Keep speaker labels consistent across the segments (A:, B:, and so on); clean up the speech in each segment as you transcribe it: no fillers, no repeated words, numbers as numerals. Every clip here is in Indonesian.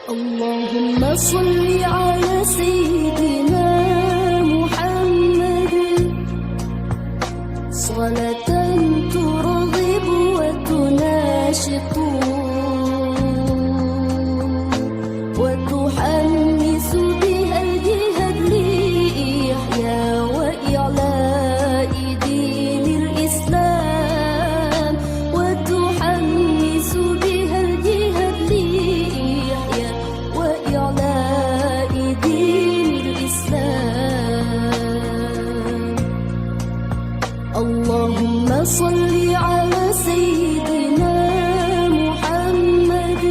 A: اللهم صل على سيدنا محمد صلاة ترغب وتناشط وتحمس بها الجهاد لإحياء وإعلاء دين الإسلام وتحمس بها الجهاد لإحياء وإعلاء دين الإسلام. اللهم صل على سيدنا محمد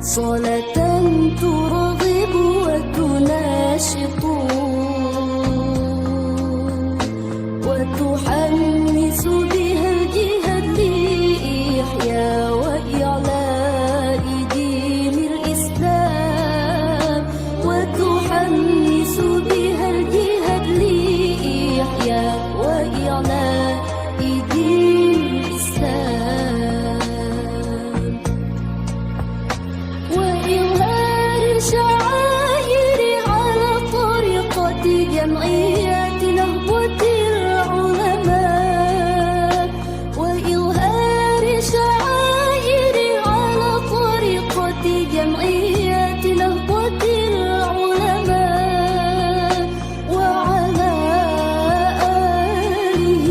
A: صلاة ترغب وتناشط وتحمس بها الجهاد لإحياء وإعلاء دين الإسلام وتحمس بها الجهاد لإحياء وإعلاء دين الإسلام وإظهار شعائر على طريقة جمعيات نهضة العلماء وإظهار شعائر على طريقة جمعيات نهضة العلماء وعلى آله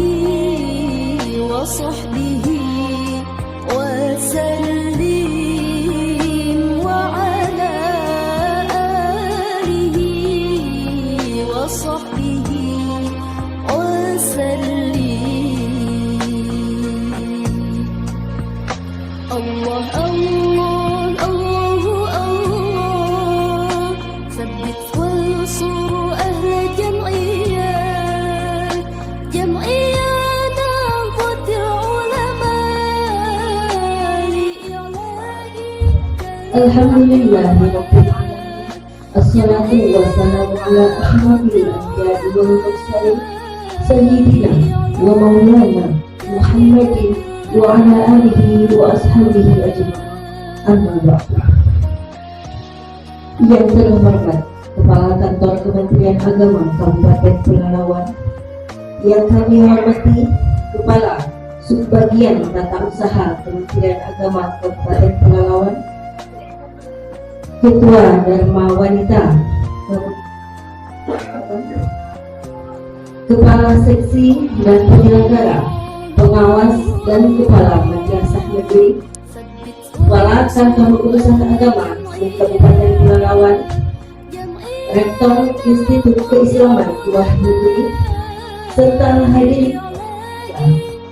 A: وصحبه وسلم وعلى آله وصحبه وسلم. الله الله الله الله ثبت وانصر أهل جمعيات نهضة العلماء لإعلاء
B: Alhamdulillah Rabbil Alamin. Assalatu wassalamu ala ashrafil anbiya'i wal mursalin Sayyidina wa maulana Muhammadin wa ala alihi wa ashabihi ajma'in. Amma ba'du. Yang terhormat Kepala Kantor Kementerian Agama Kabupaten Pelalawan, yang kami hormati Kepala Subbagian Tata Usaha Kementerian Agama Kabupaten Pelalawan, Ketua Dharma Wanita, Kepala Seksi dan Penyelenggara, Pengawas dan Kepala Madrasah Negeri, Kepala Kantor Urusan Agama di Kabupaten Pelalawan, Rektor Institut Keislaman Tuah Negeri, serta hadirin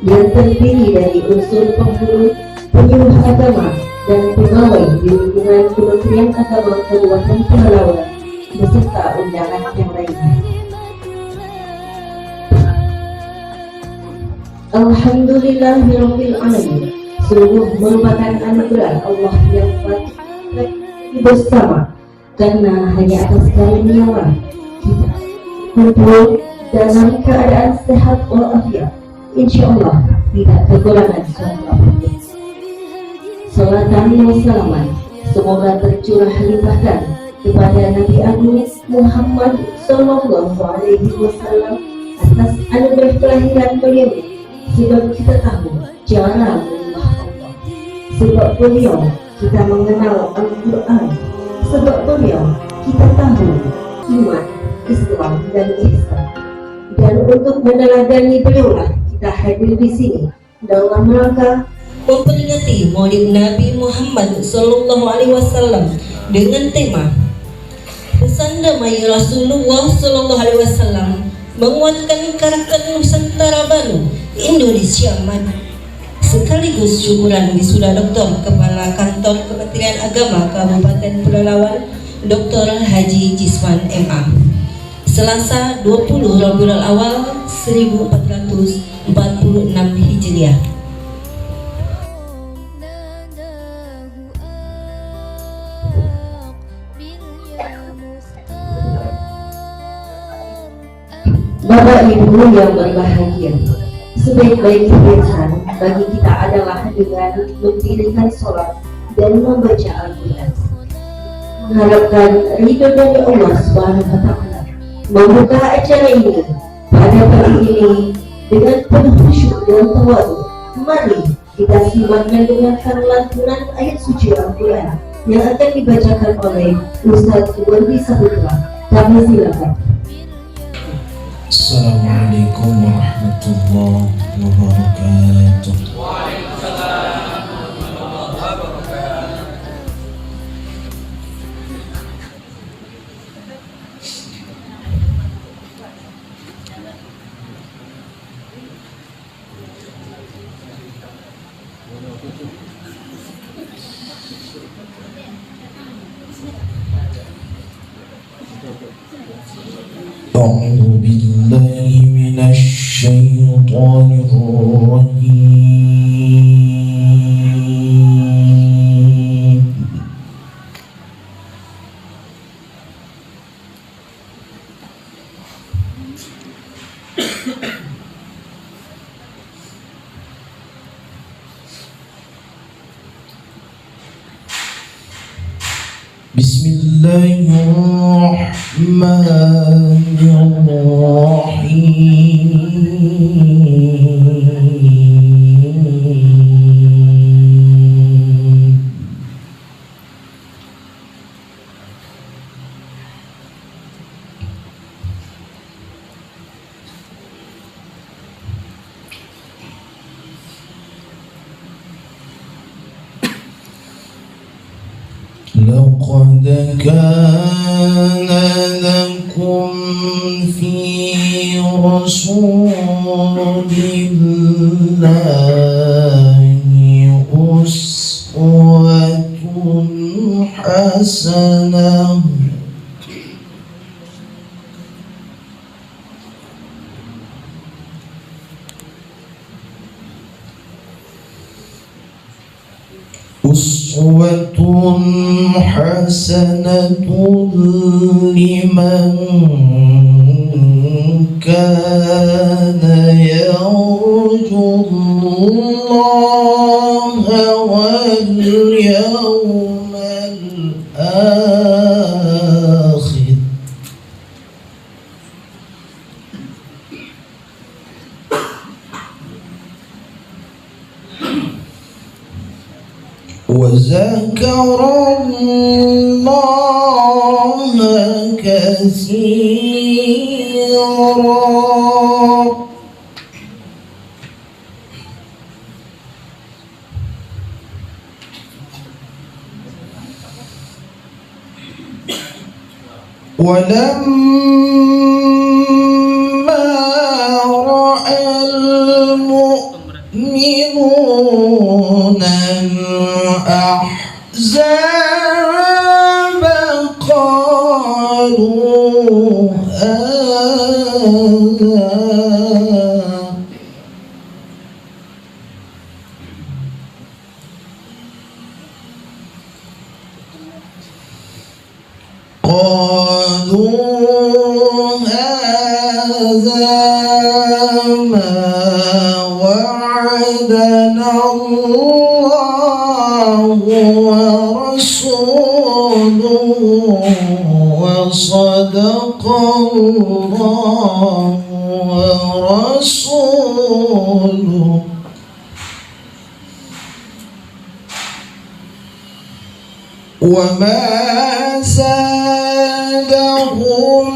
B: yang terdiri dari unsur penghulu, penyuluh agama, dan pegawai di lingkungan Kementerian Agama Kabupaten Pelalawan beserta undangan yang lainnya. Alhamdulillahirabbil alamin. Sungguh merupakan anugerah Allah yang patut bersama, karena hanya atas karunia kita kumpul dalam keadaan sehat walafiat. Insyaallah tidak kekurangan suatu. Salatan wa salaman semoga tercurah limpahkan kepada Nabi Agung Muhammad Sallallahu Alaihi Wasallam atas anugerah kelahiran beliau, sebab kita tahu cara menyembah Allah, sebab beliau kita mengenal Al-Quran, sebab beliau kita tahu iman, Islam dan ihsan. Dan untuk meneladani beliaulah kita hadir di sini dalam rangka memperingati Maulid Nabi Muhammad Sallallahu Alaihi Wasallam dengan tema Pesan Damai Rasulullah Sallallahu Alaihi Wasallam, menguatkan karakter Nusantara baru Indonesia Maju. Sekaligus syukuran wisuda Doktor Kepala Kantor Kementerian Agama Kabupaten Pelalawan, Dr. Haji Jiswan MA. Selasa 20 Rabiul Awal 1446 Hijriah. Bapak Ibu yang berbahagia, sebaik-baik kebiasaan bagi kita adalah dengan mendirikan sholat dan membaca Al-Quran. Mengharapkan ridho dari Allah Subhanahu wa Ta'ala. Membuka acara ini pada pagi ini dengan penuh khusyuk dan tawadhu. Mari kita simak dan dengarkan lantunan ayat suci Al-Quran yang akan dibacakan oleh Ustaz Wardi Saputra. Kami silakan.
C: Assalamualaikum warahmatullahi wabarakatuh. أعوذ بالله من الشيطان الرجيم. بسم الله الرحمن الرحيم. لقد كان لكم في رسول الله أسوة حسنة لمن كان يرجو الله واليوم الآخر. وذكر الله كثيرا. ولما رأى المؤمنون الأحزاب قالوا هذا ما وعدنا الله ورسوله وصدق الله ورسوله. وما زادهم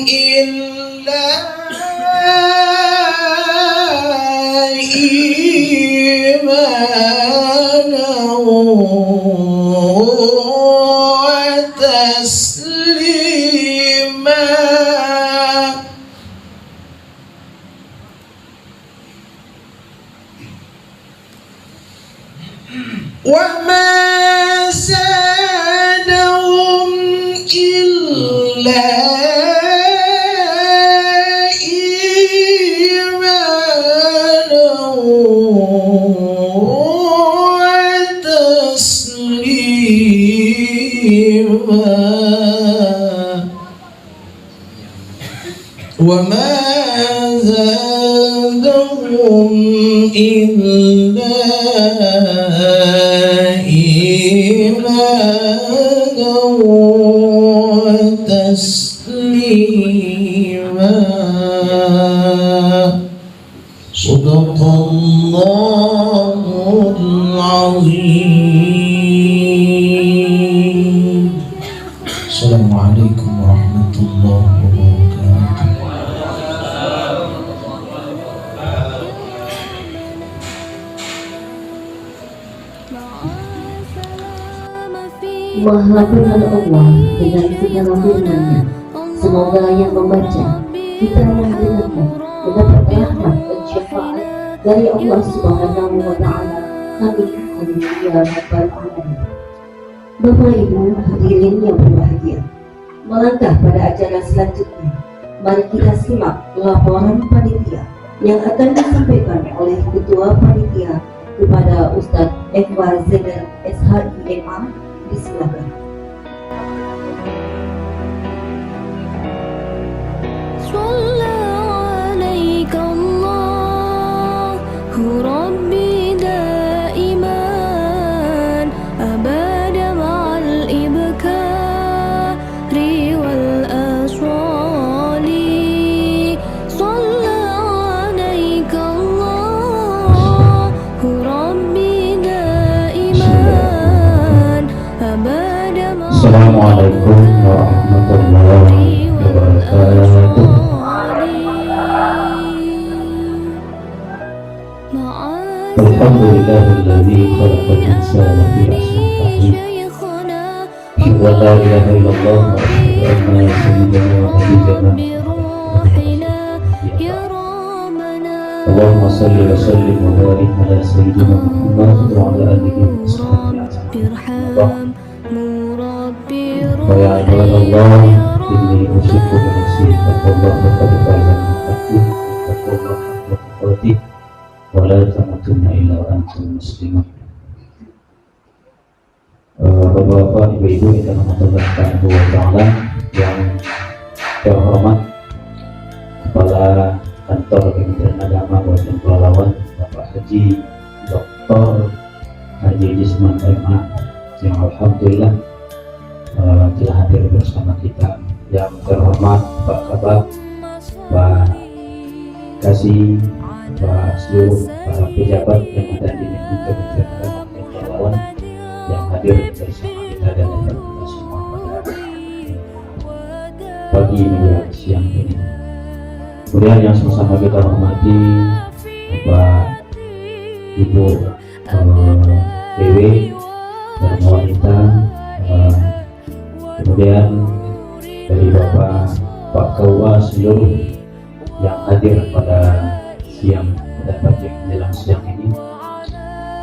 C: إلا إيمانا وتسليما. وما زادهم إلا إيمانا وتسليما. وما زادهم إلا إيمانا وتسليما صدق الله العظيم. السلام عليكم ورحمة الله وبركاته.
B: Maha benar Allah dengan segala firman-Nya. Semoga yang membaca, kita yang mendengarkan mendapat rahmat dan syafaat dari Allah Subhanahu wa Ta'ala. Amin. Amin ya rabbal alamin. Bapak Ibu hadirin yang berbahagia, melangkah pada acara selanjutnya, mari kita simak laporan panitia yang akan disampaikan oleh Ketua Panitia kepada Ustadz Ekbar Zener SHIMA. Disilakan.
A: صلى عليك الله ربي دائما أبدا مع الإبكار والأصوال صلى عليك الله ربي دائما أبدا مع
D: Assalamualaikum warahmatullahi wabarakatuh. Alhamdulillahilladzi khalaqal insana fi ahsani taqwim. Wa la ilaha illallah wa asyhadu anna sayyidana wa nabiyyana Allahumma salli wa sallim wa barik ala sayyidina Muhammad wa ala alihi wa sahbihi ajma'in. Wa ya ibadallah, inni usiku bi nafsi taqwallah wa qad faza al-muttaqun taqwallah wa taqwati wa la tamutunna illa wa antum muslimun. Bapak-bapak, ibu-ibu yang Allah Subhanahu wa Ta'ala yang terhormat, Kepala Kantor Kementerian Agama Kabupaten Pelalawan Bapak Haji Dr. Haji Jisman MA yang alhamdulillah telah hadir bersama kita. Yang terhormat Pak Kabak, Pak Kasih, Pak seluruh para pejabat yang ada di lingkungan Kementerian Agama Kabupaten Pelalawan yang hadir bersama kita dan kita semua pada pagi menjelang siang ini. Kemudian yang sama-sama kita hormati Bapak Ibu Dewi dan wanita, kemudian dari Bapak Pak Kawa seluruh yang hadir pada siang dan pagi menjelang siang ini,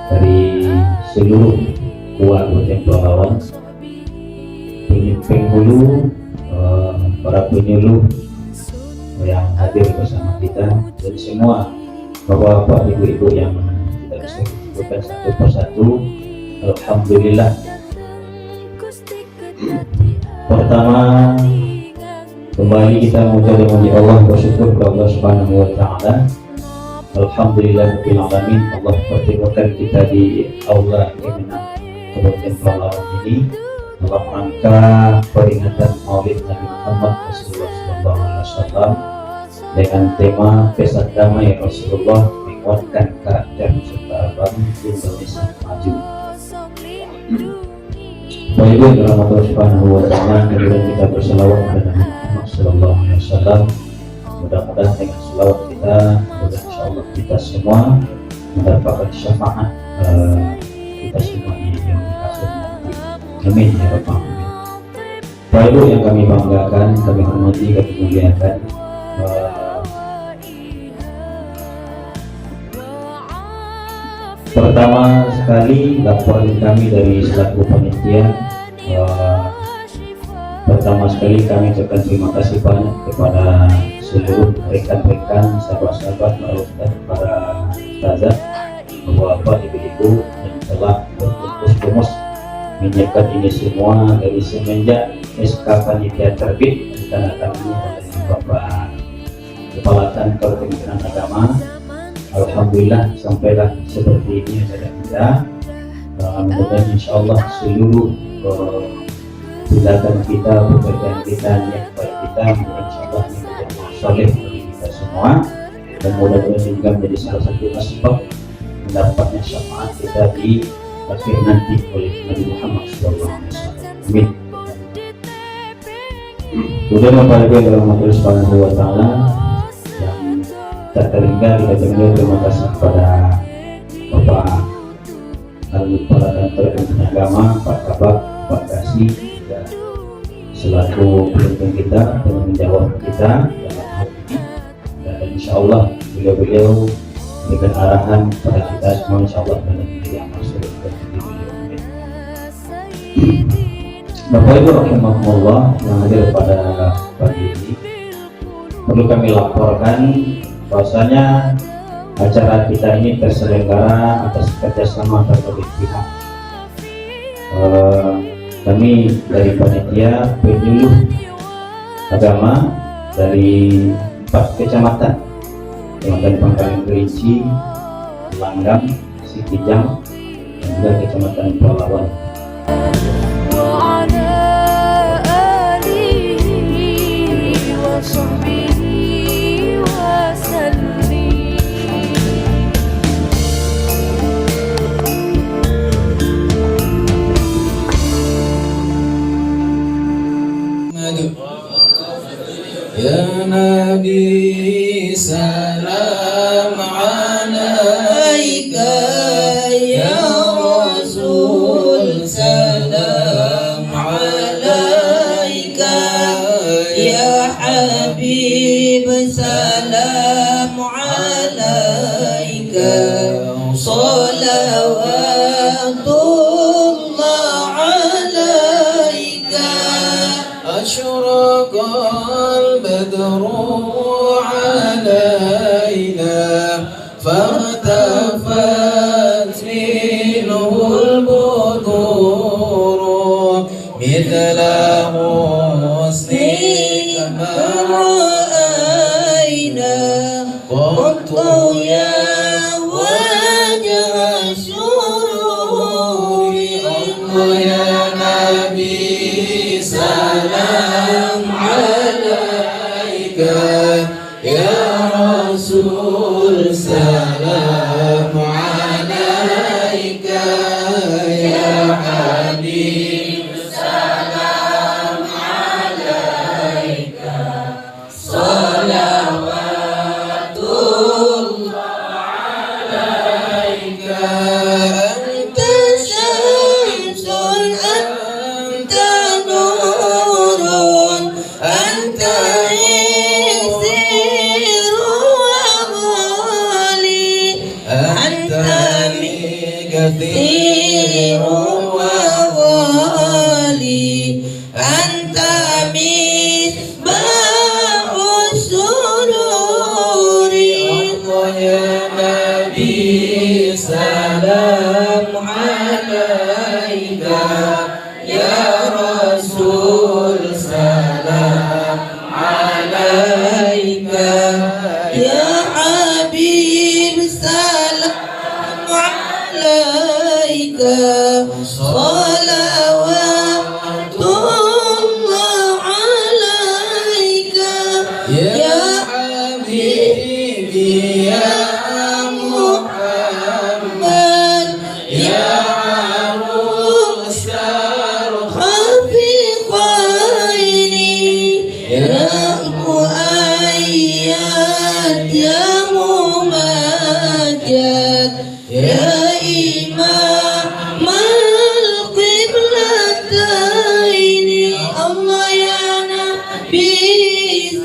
D: dari seluruh Kabupaten Pelalawan, penghulu, para penyuluh yang hadir bersama kita, dan semua bapak-bapak, ibu-ibu yang kita bisa sebutkan satu persatu. Alhamdulillah. Pertama, kembali kita memuji Allah, bersyukur kepada Allah Subhanahu wa Ta'ala. Alhamdulillah alamin, Allah pertemukan kita di aula Kemenang Kabupaten Pelalawan ini dalam rangka peringatan Maulid Nabi Muhammad Rasulullah SAW dengan tema Pesta Damai Rasulullah menguatkan karakter kesertaan Indonesia maju. Bapak Ibu yang dirahmati Allah Subhanahu wa Ta'ala, kemudian kita berselawat kepada Nabi Muhammad SAW. Mudah-mudahan dengan selawat kita, mudah insyaallah kita semua mendapatkan syafaat kita semua di akhir nanti. Amin ya rabbal alamin. Bapak Ibu yang kami banggakan, kami hormati, kami muliakan, pertama sekali laporan kami dari selaku panitia, pertama sekali kami ucapkan terima kasih banyak kepada seluruh rekan-rekan, sahabat-sahabat, para ustaz, para ustazah, bapak-bapak, ibu-ibu yang telah berfokus menyiapkan ini semua dari semenjak SK panitia terbit ditandatangani oleh Bapak Kepala Kantor Kementerian Agama. Alhamdulillah sampailah seperti ini acara kita. Mudah-mudahan insyaallah seluruh tindakan kita, pekerjaan kita, niat baik kita, insyaallah menjadi soleh bagi kita semua, dan mudah-mudahan juga menjadi salah satu sebab mendapatnya syafaat kita di akhir nanti oleh Nabi Muhammad SAW. Amin. Kemudian memperhatikan dalam materi Subhanahu wa Ta'ala yang tak terhingga kita juga terima kasih kepada Bapak Kepala Kantor Kementerian Agama, Pak Kabak, Pak Kasih, dan selaku pemimpin kita, penanggung jawab kita dalam hal ini, dan insya Allah beliau memberikan arahan kepada kita semua, insya Allah dan yang masuk dan Bapak Ibu rahimakumullah yang hadir pada pagi ini, perlu kami laporkan bahwasanya acara kita ini terselenggara atas kerjasama berbagai pihak. Kami dari panitia penyuluh agama dari 4 kecamatan, Kecamatan Pangkalan Kerinci, Langgam, Sikijang, dan juga Kecamatan Palawan.
C: Ya Nabi salam alaika, ya Rasul salam alaika, ya Habib salam alaika, salawatullah alaika. Asyraqal badru alaina فارتفت منه البدور مثل حسنك ما رأينا قط يا وجه السرور. يا نبي سلام عليك، يا رسول سلام عليك، يا حبيب سلام عليك، صلوات الله عليك. أنت شمس أنت نور أنت كثير وغالي، أنت مصباح السرور. يا نبي سلام عليك، يا رسول سلام عليك، يا حبيب سلام عليك، صلوات الله عليك، يا حبيبي يا محمد، يا عروس الخفي خيري، يا مؤيد يا ممجد، يا إمام القبلتين. الله يا نبي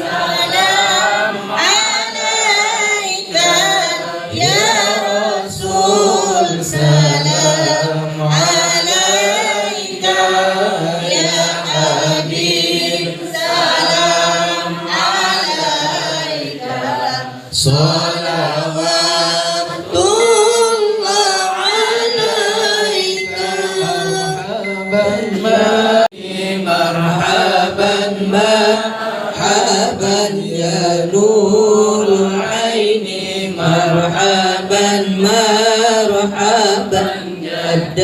C: سلام عليك، يا رسول سلام عليك، يا حبيب سلام عليك، صلوات مرحبا مرحبا يا نور العين، مرحبا مرحبا جد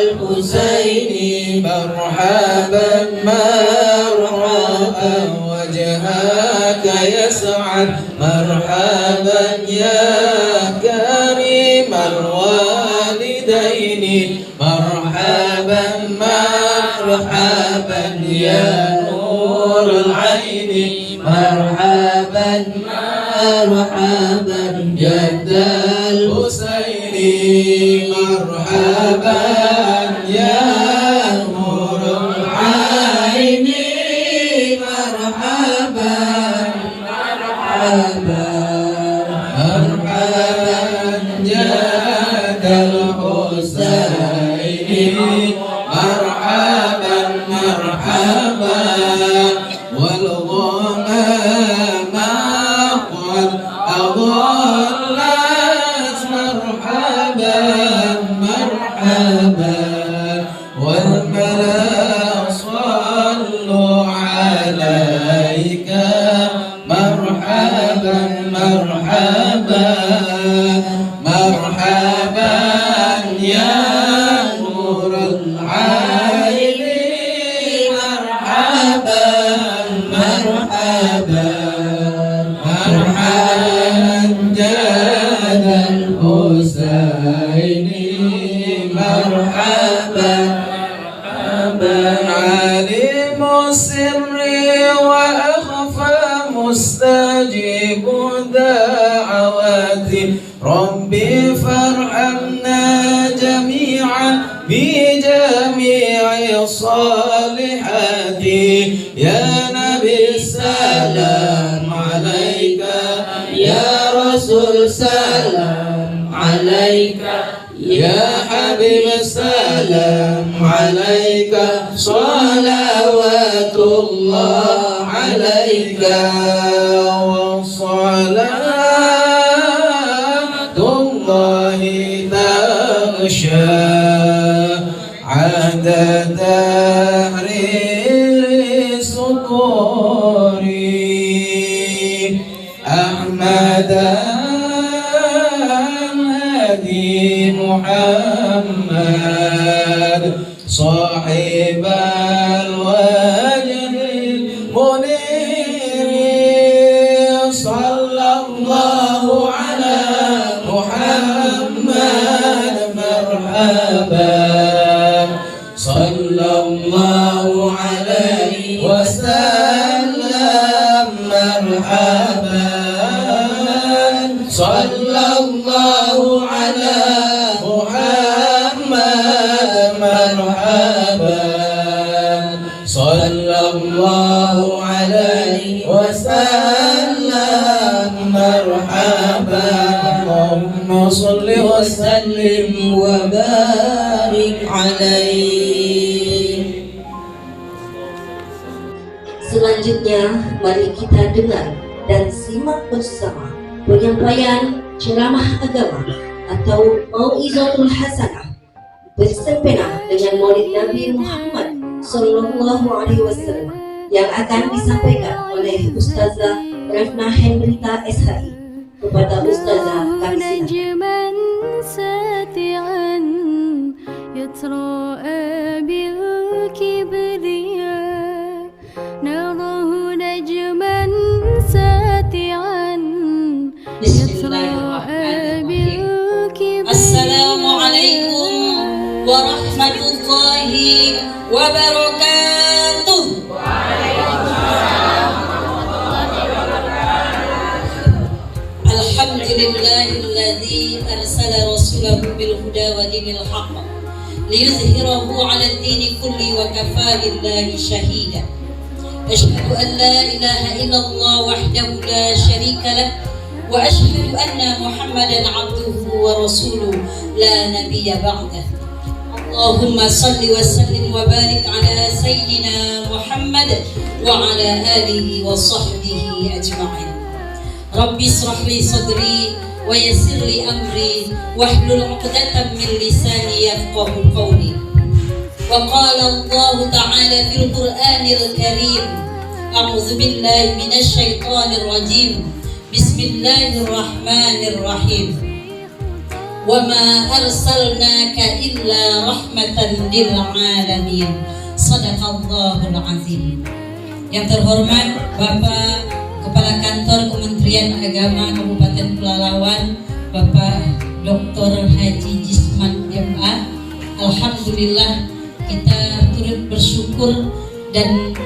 C: الحسين، مرحبا أسعد مرحبا يا كريم الوالدين مرحبا مرحبا يا نور العين مرحبا مرحبا جد الحسين مرحبا يا نور العين مرحبا مرحبا مرحبا جد الحسين مرحبا مرحبا والغمام قد أضلت مرحبا مرحبا والملا صلوا عليك مرحبا مرحبا مرحبا يا نور العين مرحبا مرحبا مرحبا جاد الحسين مرحبا مرحبا عليم السر وأخفى مستجيب دعواتي ربي فارحمنا جميعا بجميع الصالحات يا نبي السلام عليك يا رسول سلام عليك يا حبيب السلام عليك صلوات الله عليك وصلاة الله تغشى عدد دهر سطوري أحمد هادي محمد صاحب الوجه المنير صلى الله على محمد مرحبا صلى الله عليه وسلم مرحبا صلى الله على محمد مرحبا صلى الله عليه وسلم مرحبا اللهم صل وسلم وبارك عليه.
B: Selanjutnya, mari kita dengar dan simak bersama penyampaian ceramah agama atau Mau'izatul Hasanah bersempena dengan Maulid Nabi Muhammad Sallallahu Alaihi Wasallam yang akan disampaikan oleh Ustazah Refna Hendrita SHI. Kepada Ustazah kami silakan.
A: نجما ساتعا يتراءى بالكبرياء نراه نجما ساتعا يتراءى بالكبرياء.
E: Assalamualaikum warahmatullahi wabarakatuh. Alhamdulillahilladzi arsala rasulahu bil huda wa dinil haqq liyuzhirahu 'ala ad-dini kulli wa kafaa billahi shahida. Asyhadu an la ilaha illallah wahdahu la syarika lah wa asyhadu anna Muhammadan 'abduhu wa rasuluhu la nabiyya ba'dah. Allahumma salli wa sallim wa barik ala sayyidina Muhammad wa ala alihi wa sahbihi ajma'in. Rabbi israh li sadri wa yassir li amri wahlul 'uqdatam min lisani yafqahu qawli. Wa qala Allah ta'ala fil Qur'anil Karim, a'udzu billahi minasy syaithanir rajim. Bismillahirrahmanirrahim. Wa ma arsalnaka illa rahmatan lil alamin. Shadaqallahul azim. Yang terhormat Bapak Kepala Kantor Kementerian Agama Kabupaten Pelalawan, Bapak Dr. Haji Jisman MA. Alhamdulillah, kita turut bersyukur dan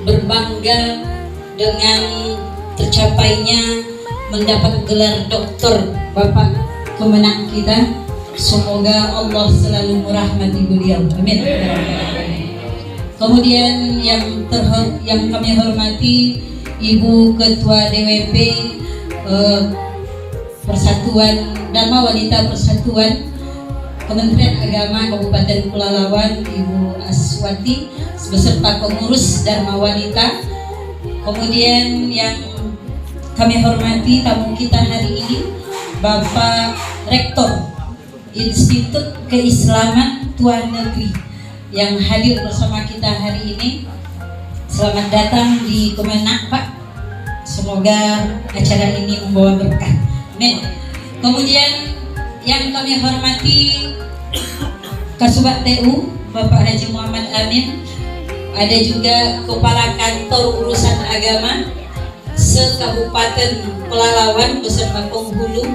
E: berbangga dengan tercapainya mendapat gelar doktor Bapak kemenang kita. Semoga Allah selalu merahmati beliau. Amin. Kemudian yang kami hormati Ibu Ketua DWP Persatuan Dharma Wanita Persatuan Kementerian Agama Kabupaten Pelalawan, Ibu Aswati, beserta pengurus Dharma Wanita. Kemudian yang kami hormati tamu kita hari ini, Bapak Rektor Institut Keislaman Tuan Negeri yang hadir bersama kita hari ini. Selamat datang di Kemenak, Pak. Semoga acara ini membawa berkah. Amin. Kemudian yang kami hormati Kasubag TU Bapak Haji Muhammad Amin. Ada juga Kepala Kantor Urusan Agama se-Kabupaten Pelalawan beserta penghulu.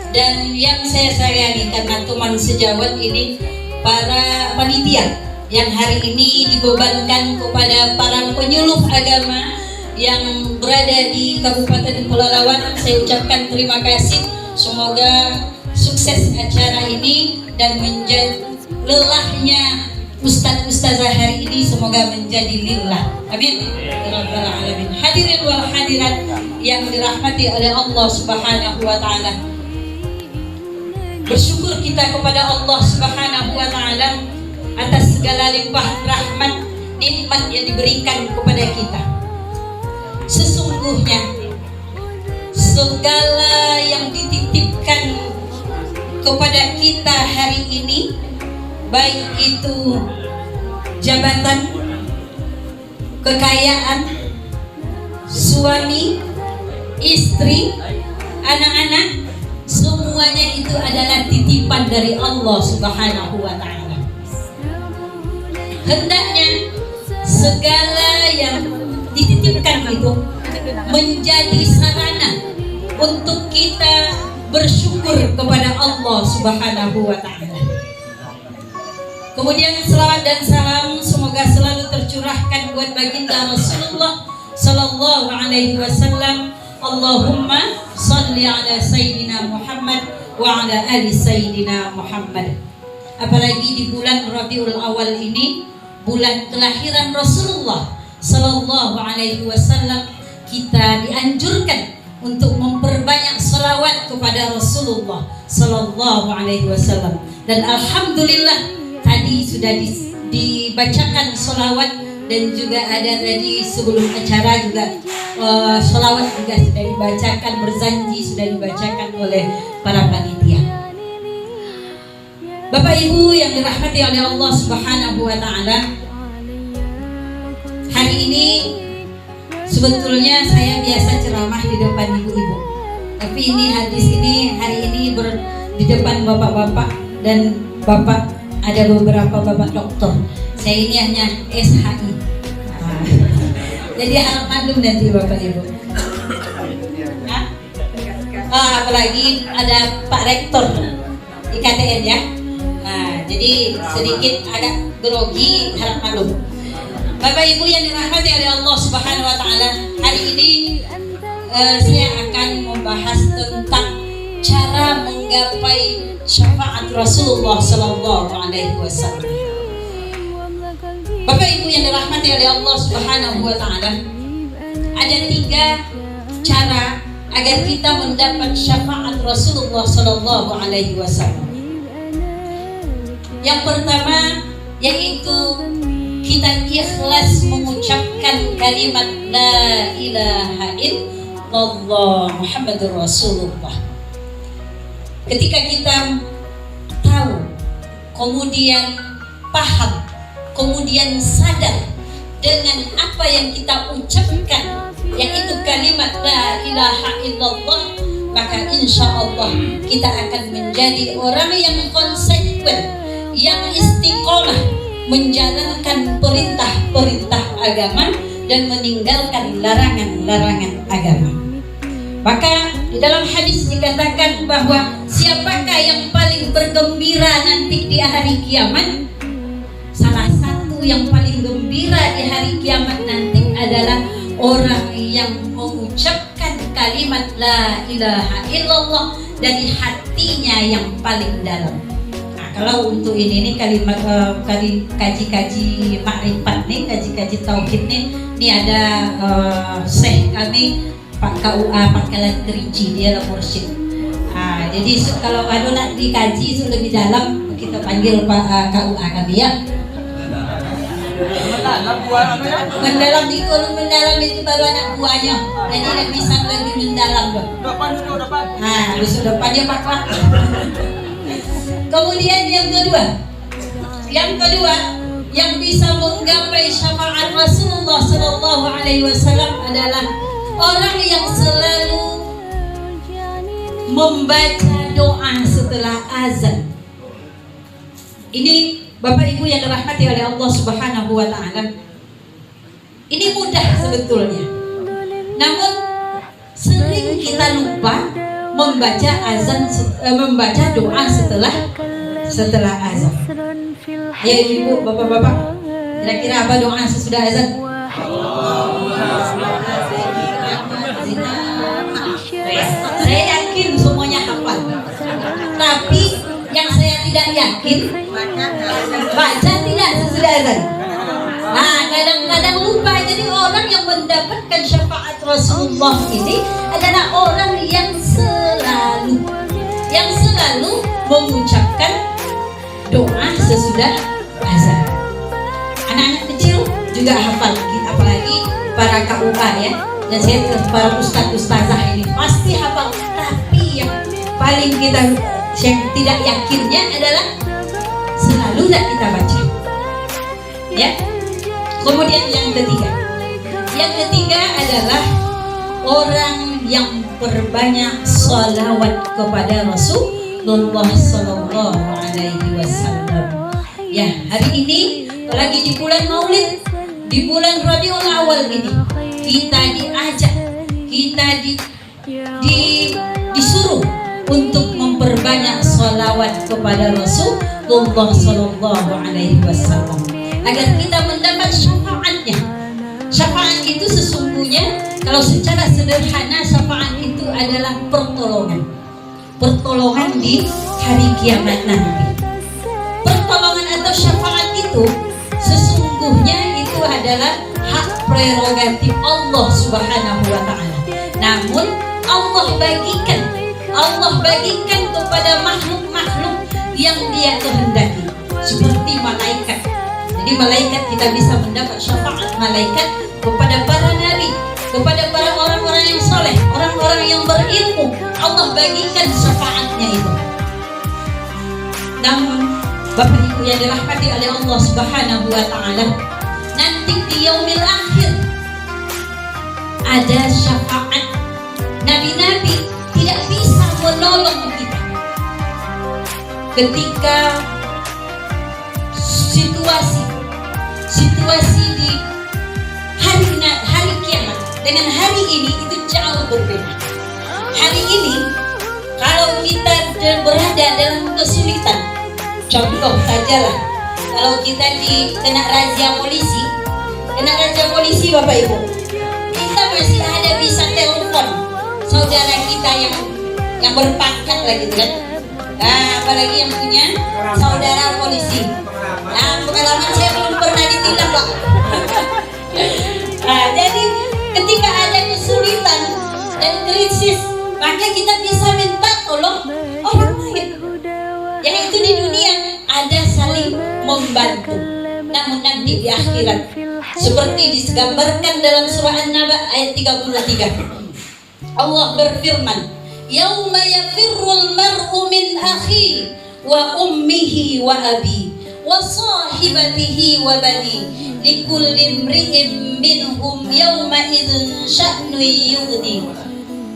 E: Dan yang saya sayangi karena teman sejawat ini, para panitia yang hari ini dibebankan kepada para penyuluh agama yang berada di Kabupaten Pelalawan. Saya ucapkan terima kasih. Semoga sukses acara ini dan menjadi lelahnya Ustaz-Ustazah hari ini semoga menjadi lillah. Amin. Rabbal alamin. Hadirin wal hadirat yang dirahmati oleh Allah Subhanahu wa taala. Bersyukur kita kepada Allah Subhanahu wa taala atas segala limpah rahmat nikmat yang diberikan kepada kita. Sesungguhnya segala yang dititipkan kepada kita hari ini, baik itu jabatan, kekayaan, suami, istri, anak-anak, semuanya itu adalah titipan dari Allah Subhanahu wa taala. Hendaknya segala yang dititipkan itu menjadi sarana untuk kita bersyukur kepada Allah Subhanahu wa taala. Kemudian selawat dan salam semoga selalu tercurahkan buat baginda Rasulullah sallallahu alaihi wasallam. Allahumma shalli ala sayyidina Muhammad wa ala ali sayyidina Muhammad. Apalagi di bulan Rabiul Awal ini, bulan kelahiran Rasulullah sallallahu alaihi wasallam, kita dianjurkan untuk memperbanyak selawat kepada Rasulullah sallallahu alaihi wasallam. Dan alhamdulillah tadi sudah dibacakan selawat, dan juga ada tadi sebelum acara juga selawat juga sudah dibacakan, berzanji sudah dibacakan oleh para panitia. Bapak Ibu yang dirahmati oleh Allah Subhanahu wa taala, hari ini sebetulnya saya biasa ceramah di depan ibu-ibu, tapi ini hadis ini hari ini di depan bapak-bapak dan bapak, ada beberapa bapak doktor. Saya ini hanya SHI. Jadi harap maklum nanti Bapak Ibu. Apalagi ada Pak Rektor IKTN ya. Nah, jadi sedikit agak grogi, harap maklum. Bapak Ibu yang dirahmati oleh Allah Subhanahu wa taala, hari ini saya akan membahas tentang cara menggapai syafaat Rasulullah sallallahu alaihi wasallam. Bapak Ibu yang dirahmati oleh Allah Subhanahu wa taala, ada 3 cara agar kita mendapat syafaat Rasulullah sallallahu alaihi wasallam. Yang pertama yaitu kita ikhlas mengucapkan kalimat la ilaha illallah Muhammadur Rasulullah. Ketika kita tahu, kemudian paham, kemudian sadar dengan apa yang kita ucapkan, yaitu kalimat la ilaha illallah, maka insya Allah kita akan menjadi orang yang konsekuen, yang istiqomah menjalankan perintah-perintah agama dan meninggalkan larangan-larangan agama. Maka di dalam hadis dikatakan bahwa siapakah yang paling bergembira nanti di hari kiamat? Salah satu yang paling gembira di hari kiamat nanti adalah orang yang mengucapkan kalimat la ilaha illallah dari hatinya yang paling dalam. Nah, kalau untuk ini kalimat kaji-kaji makrifat nih, kaji-kaji tauhid nih, ini ada syekh kami Pak KUA Pangkalan Kerinci, dia lah mursyid. Nah, jadi kalau ada nak dikaji itu lebih dalam, kita panggil Pak KUA kami ya. Mendalam itu baru anak buahnya. Jadi tidak bisa lagi mendalam dong. Nah, besok depannya Pak. Kemudian yang kedua yang bisa menggapai syafaat Rasulullah Sallallahu Alaihi Wasallam adalah orang yang selalu membaca doa setelah azan. Ini Bapak Ibu yang dirahmati oleh Allah Subhanahu wa taala. Ini mudah sebetulnya. Namun sering kita lupa membaca doa setelah azan. Ya Ibu, Bapak-bapak, kira-kira apa doa sesudah azan? Saya yakin semuanya hafal. Tapi yang saya tidak yakin baca tidak sesudah azan. Nah, kadang-kadang lupa. Jadi orang yang mendapatkan syafaat Rasulullah ini adalah orang yang selalu mengucapkan doa sesudah azan. Anak-anak kecil juga hafal, apalagi para KUA ya. Dan saya para ustaz-ustazah ini pasti hafal. Tapi yang paling kita yang tidak yakinnya adalah selalu tidak kita baca. Ya. Kemudian yang ketiga adalah orang yang berbanyak sholawat kepada Rasulullah Sallallahu Alaihi Wasallam. Ya, hari ini lagi di bulan Maulid, di bulan Rabiul Awal ini kita diajak, kita disuruh untuk memperbanyak sholawat kepada Rasulullah Sallallahu Alaihi Wasallam agar kita mendapat syafaatnya. Syafaat itu sesungguhnya kalau secara sederhana syafaat itu adalah pertolongan di hari kiamat nanti. Pertolongan atau syafaat itu sesungguhnya itu adalah hak prerogatif Allah Subhanahu wa taala. Namun Allah bagikan kepada makhluk-makhluk yang Dia kehendaki, seperti malaikat. Jadi malaikat kita bisa mendapat syafaat malaikat kepada para nabi, kepada para orang-orang yang soleh, orang-orang yang berilmu. Allah bagikan syafaatnya itu. Namun Bapak Ibu yang dirahmati oleh Allah Subhanahu wa taala, nanti di yaumil akhir ada syafaat. Nabi-nabi tidak bisa menolong kita ketika situasi di hari kiamat dengan hari ini itu jauh berbeda. Hari ini kalau kita berada dalam kesulitan, contoh sajalah kalau kita kena razia polisi Bapak Ibu, kita masih ada bisa telepon saudara kita yang berpangkat lagi kan. Nah, apalagi yang punya saudara polisi. Nah, pengalaman saya belum pernah ditilang Pak. Nah, jadi ketika ada kesulitan dan krisis, maka kita bisa minta tolong orang lain. Yang itu di dunia ada saling membantu. Namun nanti di akhirat seperti digambarkan dalam surah An-Naba ayat 33. Allah berfirman, "Yauma yafirrul mar'u min akhi wa ummihi wa abi wa sahibatihi wa bani likulli imri'in minhum yawma idzin sya'nu yughni."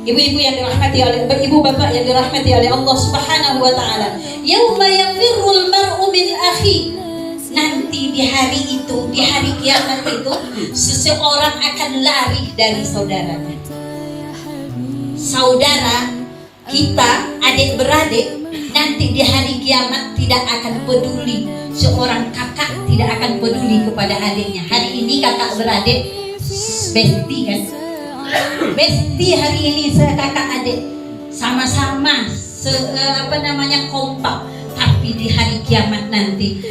E: Ibu-ibu yang dirahmati oleh ibu bapak yang dirahmati oleh Allah Subhanahu wa taala, yauma yafirrul mar'u min akhi, nanti di hari itu, di hari kiamat itu, seseorang akan lari dari saudaranya. Saudara kita, adik beradik, nanti di hari kiamat tidak akan peduli. Seorang kakak tidak akan peduli kepada adiknya. Hari ini kakak beradik bestie kan, bestie hari ini saya kakak adik sama-sama kompak. Tapi di hari kiamat nanti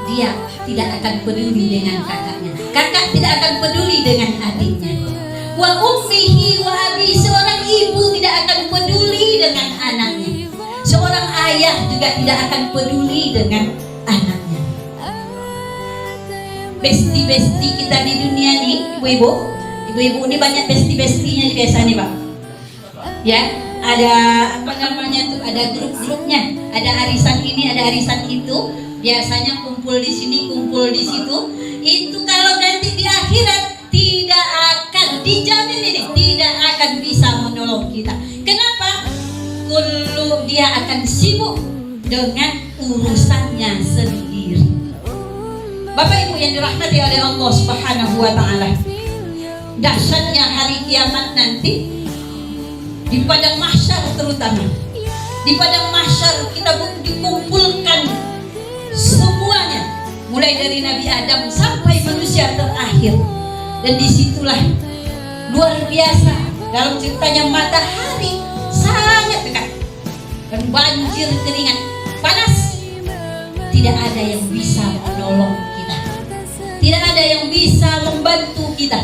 E: dia tidak akan peduli dengan kakaknya, kakak tidak akan peduli dengan adiknya. Wa ummihi wa abi, seorang ibu tidak akan peduli dengan anaknya, seorang ayah juga tidak akan peduli dengan anaknya. Besti-besti kita di dunia nih, ibu-ibu ini banyak besti-bestinya biasanya Pak. Ya, ada ada grup-grupnya, ada arisan ini, ada arisan itu. Biasanya kumpul di sini, kumpul di situ. Itu kalau nanti di akhirat tidak akan dijamin ini, tidak akan bisa menolong kita. Kenapa? Kalau dia akan sibuk dengan urusannya sendiri. Bapak Ibu yang dirahmati oleh Allah Subhanahu wa taala. Dahsyatnya hari kiamat nanti di padang mahsyar, terutama di padang mahsyar kita dikumpulkan semuanya, mulai dari Nabi Adam sampai manusia terakhir. Dan disitulah luar biasa, dalam ceritanya matahari sangat dekat dan banjir keringat panas. Tidak ada yang bisa menolong kita, tidak ada yang bisa membantu kita,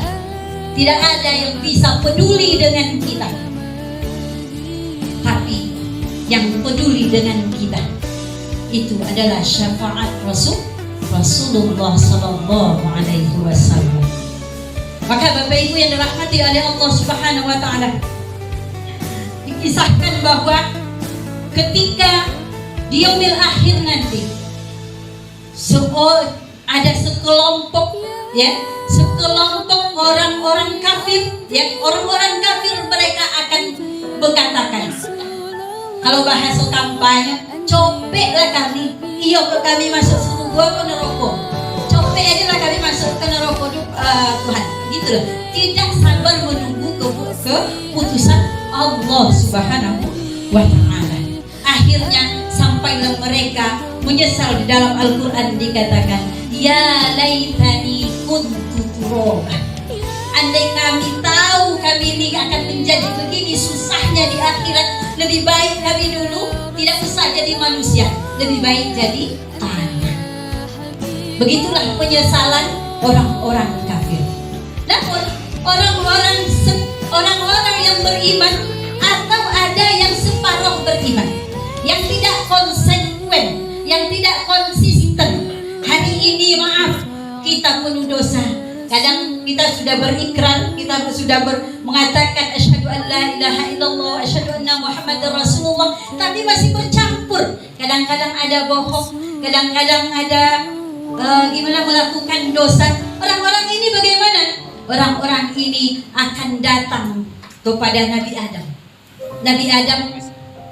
E: tidak ada yang bisa peduli dengan kita. Tapi yang peduli dengan kita itu adalah syafaat Rasulullah Sallallahu Alaihi Wasallam. Maka Bapak Ibu yang dirahmati oleh Allah Subhanahu Wa Taala, dikisahkan bahwa ketika di yaumil akhir nanti, ada sekelompok orang-orang kafir, orang-orang kafir mereka akan berkatakan, kalau bahasa kampanye, copeklah kami, iyo ke kami masuk surga ke neraka, copek aja lah kami masuk ke neraka Tuhan, gitu loh. Tidak sabar menunggu keputusan Allah Subhanahu wa Ta'ala. Akhirnya sampailah mereka menyesal. Di dalam Al-Quran dikatakan, ya laitani kuntu turaba, andai kami tahu kami ini akan menjadi begini susahnya di akhirat, lebih baik kami dulu tidak usah jadi manusia, lebih baik jadi tanah. Begitulah penyesalan orang-orang kafir. Namun orang-orang yang beriman, atau ada yang separuh beriman, yang tidak konsekuen, yang tidak konsisten. Hari ini maaf, kita penuh dosa. Kadang kita sudah berikrar, kita sudah mengatakan asyhadu an la ilaha illallah, asyhadu anna Muhammadar Rasulullah, tapi masih bercampur. Kadang-kadang ada bohong, kadang-kadang ada melakukan dosa. Orang-orang ini bagaimana? Orang-orang ini akan datang kepada Nabi Adam. Nabi Adam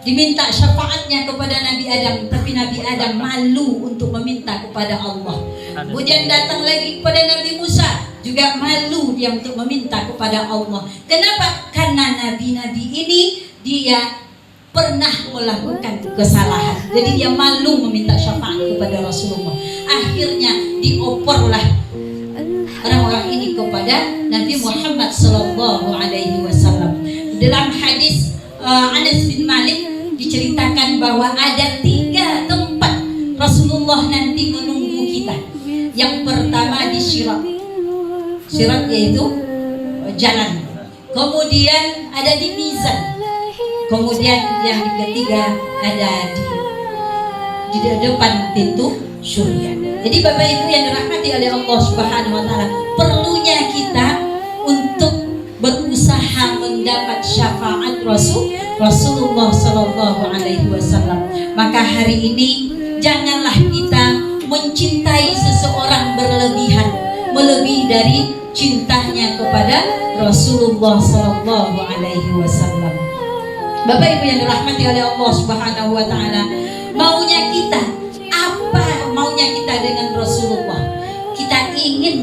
E: diminta syafaatnya kepada Nabi Adam, tapi Nabi Adam malu untuk meminta kepada Allah. Kemudian datang lagi kepada Nabi Musa, juga malu dia untuk meminta kepada Allah. Kenapa? Karena nabi-nabi ini dia pernah melakukan kesalahan, jadi dia malu meminta syafaat kepada Rasulullah. Akhirnya dioporlah orang-orang ini kepada Nabi Muhammad Sallallahu Alaihi Wasallam. Dalam hadis Anas bin Malik diceritakan bahwa ada 3 tempat Rasulullah nanti menunggu kita. Yang pertama di Sirat yaitu jalan. Kemudian ada di Mizan. Kemudian yang ketiga ada di depan pintu surga. Jadi Bapak Ibu yang dirahmati oleh Allah Subhanahu wa taala, perlunya kita untuk berusaha mendapat syafaat Rasulullah Sallallahu Alaihi Wasallam. Maka hari ini janganlah kita mencintai seseorang berlebihan, melebihi dari cintanya kepada Rasulullah Sallallahu Alaihi Wasallam. Bapak Ibu yang dirahmati oleh Allah Subhanahu Wa Taala, maunya kita apa? Maunya kita dengan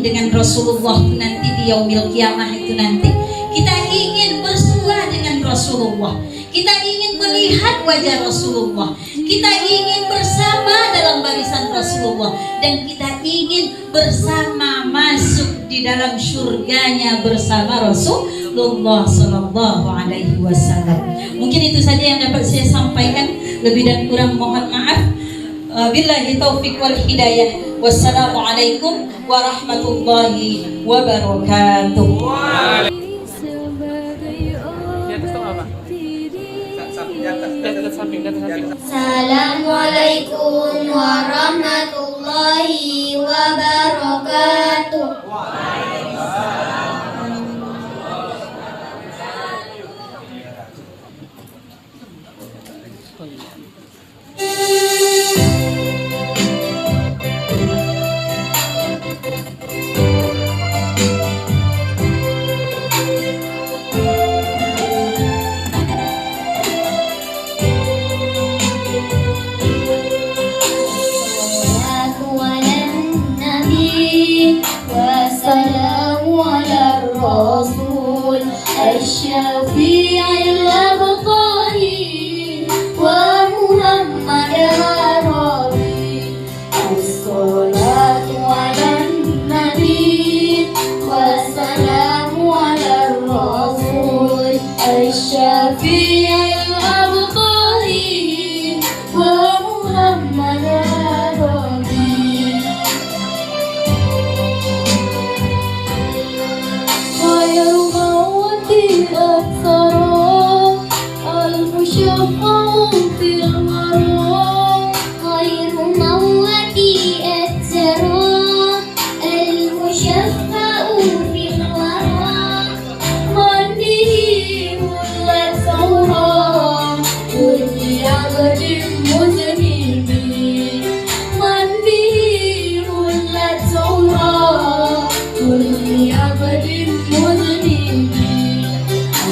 E: bertemu dengan Rasulullah itu nanti di yaumil kiamah itu nanti. Kita ingin bersua dengan Rasulullah. Kita ingin melihat wajah Rasulullah. Kita ingin bersama dalam barisan Rasulullah. Dan kita ingin bersama masuk di dalam surganya bersama Rasulullah Sallallahu Alaihi Wasallam. Mungkin itu saja yang dapat saya sampaikan. Lebih dan kurang mohon maaf. Billahi taufiq wal hidayah. Wassalamualaikum warahmatullahi wabarakatuh.
F: Assalamualaikum warahmatullahi wabarakatuh. Wassalamu ala Rasul Asy-Syafi'il Abqari wa Muhammad Arabi. Assalatu ala Nabi wassalamu ala Rasul Asy-Syafi'il Abqari wa Muhammad Arabi.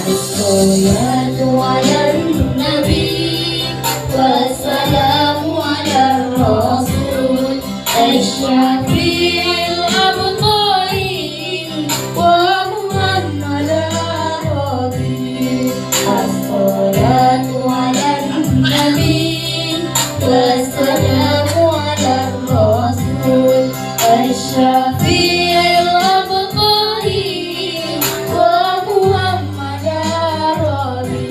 F: Assalatu ala Nabi wassalamu ala Rasul Asy-Syafi'il Abqari wa Muhammad Arabi. Assalatu ala Nabi wassalamu ala Rasul Asy-Syafi'il Abqari wa Muhammad Arabi.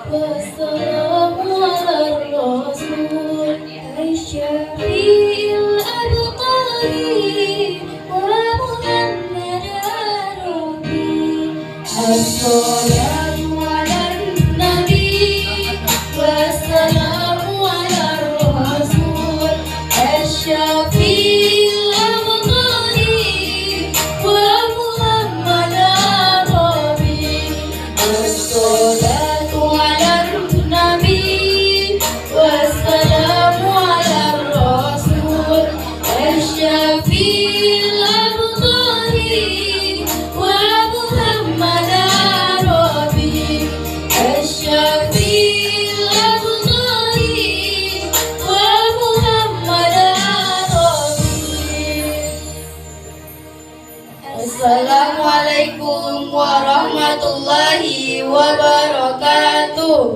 F: Wassalamu ala wabarakatuh.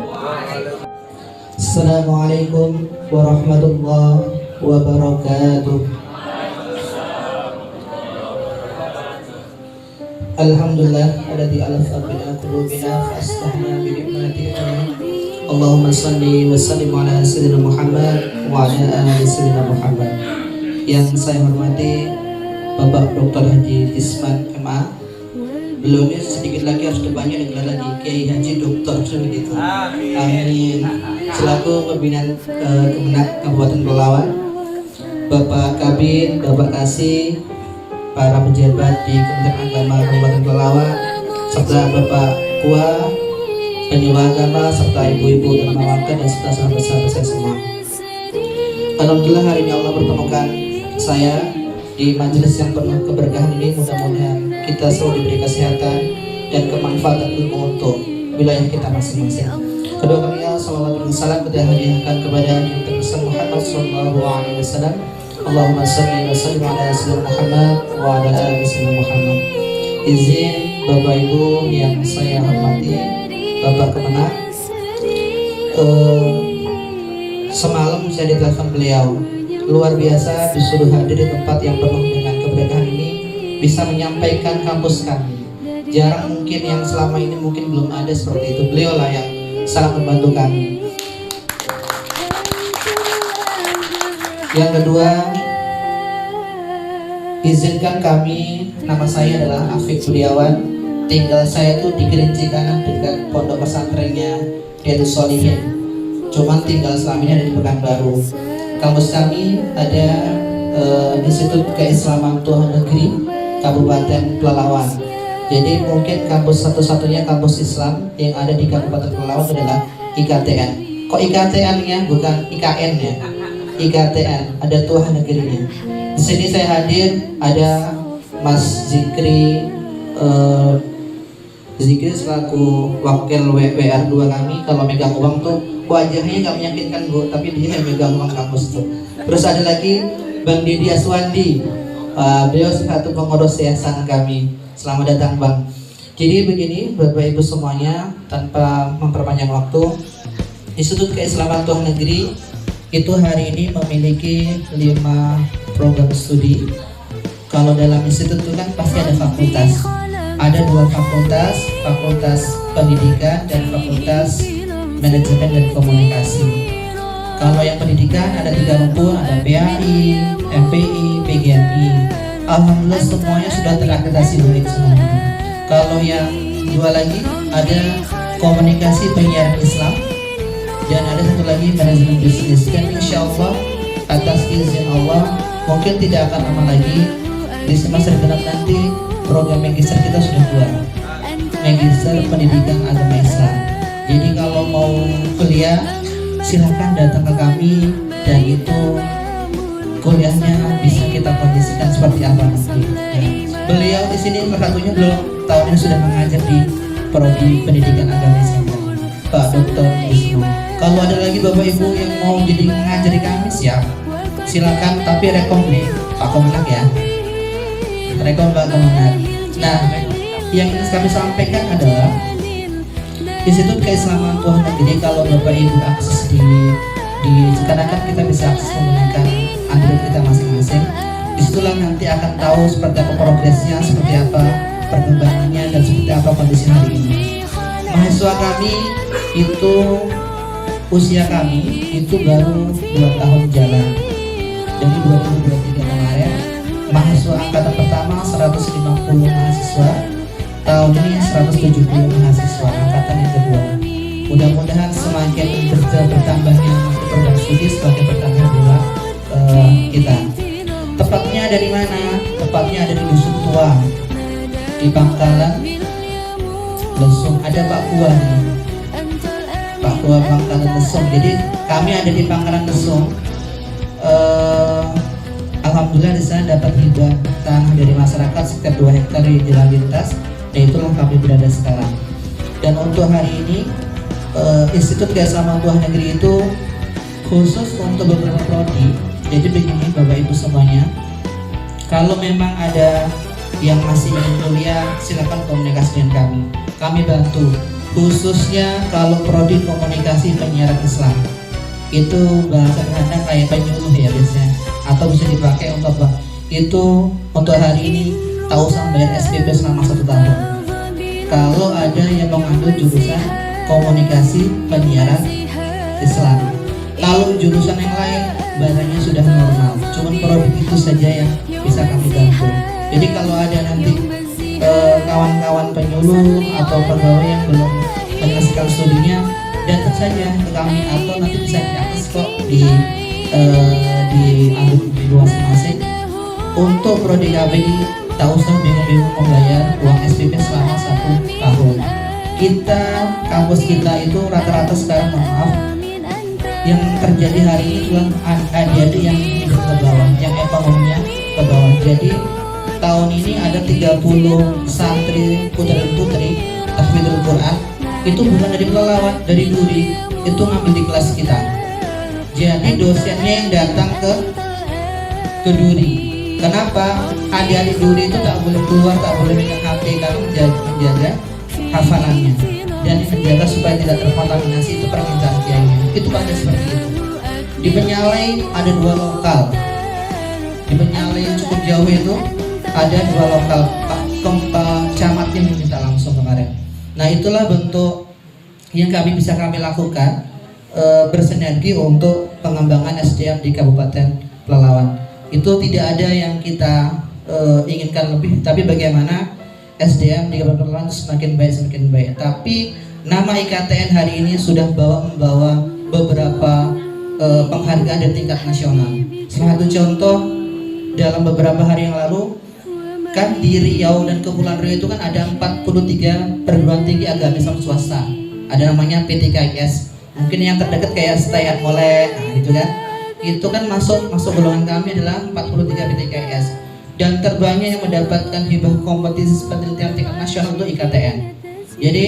C: Assalamualaikum warahmatullahi wabarakatuh. Alhamdulillah alladzi alafa baina qulubina fa aslahna bi ni'matihi. Allahumma shalli wa sallim ala sayyidina Muhammad wa ala ali sayyidina Muhammad. Yang saya hormati Bapak Dr. Haji Tisman MA. Beliau ini sedikit lagi harus depannya dengan lagi Kiai Haji Doktor gitu. Amin. Selaku pimpinan Kemenak Kabupaten Pelalawan, Bapak Kabin, Bapak Kasih, para pejabat di Kementerian Agama Kabupaten Pelalawan, serta Bapak Kua, penyewa agama, serta ibu-ibu dan warga dan serta sahabat-sahabat saya semua. Alhamdulillah hari ini Allah pertemukan saya di majelis yang penuh keberkahan ini. Mudah-mudahan kita selalu diberi kesehatan dan kemanfaatan ilmu untuk wilayah kita masing-masing. Kedua kalinya salawat dan salam kita hadiahkan kepada Nabi besar Muhammad SAW. Allahumma shalli wa sallim ala sayyidina Muhammad wa ala ali sayyidina Muhammad. Izin Bapak Ibu yang saya hormati, Bapak Kemenak, semalam saya ditelepon beliau, luar biasa disuruh hadir di tempat yang penuh dengan keberkahan ini, bisa menyampaikan kampus kami. Jarang mungkin yang selama ini mungkin belum ada seperti itu. Beliau lah yang sangat membantu kami. Yang kedua, izinkan kami, nama saya adalah Afif Budiawan. Tinggal saya tuh di Kerinci Kanan dekat pondok pesantrennya Riyadhus Shalihin. Cuman tinggal selama ini ada di Pekanbaru. Kampus kami ada Institut Keislaman Tuhan Negeri Kabupaten Pelalawan. Jadi mungkin kampus satu-satunya kampus Islam yang ada di Kabupaten Pelalawan adalah IKTN. Kok IKTN-nya bukan IKN ya? IKTN, ada Tuhan Negerinya. Di sini saya hadir, ada Mas Zikri selaku wakil WR2 kami. Kalau megang uang tuh wajahnya nggak meyakinkan Bu, tapi dia yang megang uang kampus tuh. Terus ada lagi Bang Didi Aswandi, beliau satu pengurus yayasan kami. Selamat datang Bang. Jadi begini Bapak Ibu semuanya, tanpa memperpanjang waktu, Institut Keislaman Tuhan Negeri itu hari ini memiliki 5 program studi. Kalau dalam institut itu kan pasti ada fakultas. Ada 2 fakultas, Fakultas Pendidikan dan Fakultas Manajemen dan Komunikasi. Kalau yang pendidikan ada 3 rumpun, ada PAI, MPI, PGMI. Alhamdulillah semuanya sudah terakreditasi baik semuanya. Kalau yang 2 lagi ada Komunikasi Penyiaran Islam dan ada 1 lagi Manajemen Bisnis. Dan insya Allah atas izin Allah mungkin tidak akan lama lagi di semester genap nanti program magister kita sudah keluar, Magister Pendidikan Agama Islam. Jadi kalau mau kuliah silakan datang ke kami dan itu kuliahnya bisa kita kondisikan seperti apa nanti. Beliau di sini satunya belum tahun ini sudah mengajar di Prodi Pendidikan Agama Islam, Pak Dr. Wisnu. Kalau ada lagi Bapak Ibu yang mau jadi mengajari kami siap, silakan, tapi rekom nih Pak Kemenak ya, rekom Pak Kemenak. Nah, yang ingin kami sampaikan adalah Institut Keislaman Tuhan Negeri. Kalau Bapak Ibu akses di sekarang kan kita bisa akses menggunakan Android kita masing-masing. Disitulah nanti akan tahu seperti apa progresnya, seperti apa perkembangannya, dan seperti apa kondisi hari ini. Mahasiswa kami itu, usia kami itu baru 2 tahun jalan. Jadi 2023 kemarin mahasiswa angkatan pertama 150 mahasiswa, tahun ini 170 mahasiswa angkatan yang kedua. Mudah-mudahan semakin bertambahnya program studi, semakin bertambah pula kita. Tepatnya dari mana? Tepatnya ada di Dusun Tua, di Pangkalan Lesung. Ada Pak Kua nih, Pak Kua Pangkalan Lesung. Jadi kami ada di Pangkalan Lesung. Alhamdulillah di sana dapat hibah tanah dari masyarakat sekitar 2 hektar di jalan lintas, dan itulah kami berada sekarang. Dan untuk hari ini Institut Keislaman Tuhan Negeri itu khusus untuk beberapa prodi. Jadi begini Bapak Ibu semuanya, kalau memang ada yang masih ingin kuliah silakan komunikasi dengan kami bantu. khususnya kalau prodi komunikasi penyiaran Islam. Itu bahasa kadang kayak penyuluh ya biasanya, atau bisa dipakai untuk apa? Itu untuk hari ini tak usah bayar SPP selama 1 tahun. Kalau ada yang mengambil jurusan komunikasi penyiaran Islam, kalau jurusan yang lain bahasanya sudah normal, cuman prodi itu saja yang bisa kami bantu. Jadi kalau ada nanti kawan-kawan penyuluh atau pegawai yang belum menyelesaikan studinya, datang saja ke kami atau nanti bisa diakses kok di masing-masing. Untuk prodi KBI tak usah bingung-bingung membayar uang SPP selama 1 tahun. Kampus kita itu rata-rata sekarang, mohon maaf, yang terjadi hari ini adalah adik-adik yang hidup ke bawah, yang ekonominya ke bawah. Jadi tahun ini ada 30 santri putra dan putri tahfidzul Quran itu bukan dari Pelalawan, dari Duri, itu ngambil di kelas kita. Jadi dosennya yang datang ke Duri. Kenapa? Adik-adik Duri itu tak boleh keluar, tak boleh megang HP karena menjaga hafalannya dan menjaga supaya tidak terkontaminasi. Itu permintaan kiainya. Itu ada seperti itu. Di Penyalai ada 2 lokal. Di Penyalai yang cukup jauh itu ada 2 lokal. Pak camatnya meminta langsung kemarin. Nah, itulah bentuk yang bisa kami lakukan bersinergi untuk pengembangan SDM di Kabupaten Pelalawan. Itu tidak ada yang kita inginkan lebih, tapi bagaimana SDM di Kabupaten Pelalawan itu semakin baik. Tapi nama IKTN hari ini sudah membawa beberapa penghargaan dari tingkat nasional. Salah satu contoh dalam beberapa hari yang lalu, kan di Riau dan Kepulauan Riau itu kan ada 43 perguruan tinggi agama Islam swasta. Ada namanya PTKIS. Mungkin yang terdekat kayak Stayat Molek, nah gitu kan. Itu kan masuk golongan kami adalah 43 PTKIS. Dan terbanyak yang mendapatkan hibah kompetisi penelitian tingkat nasional itu IKTN. Jadi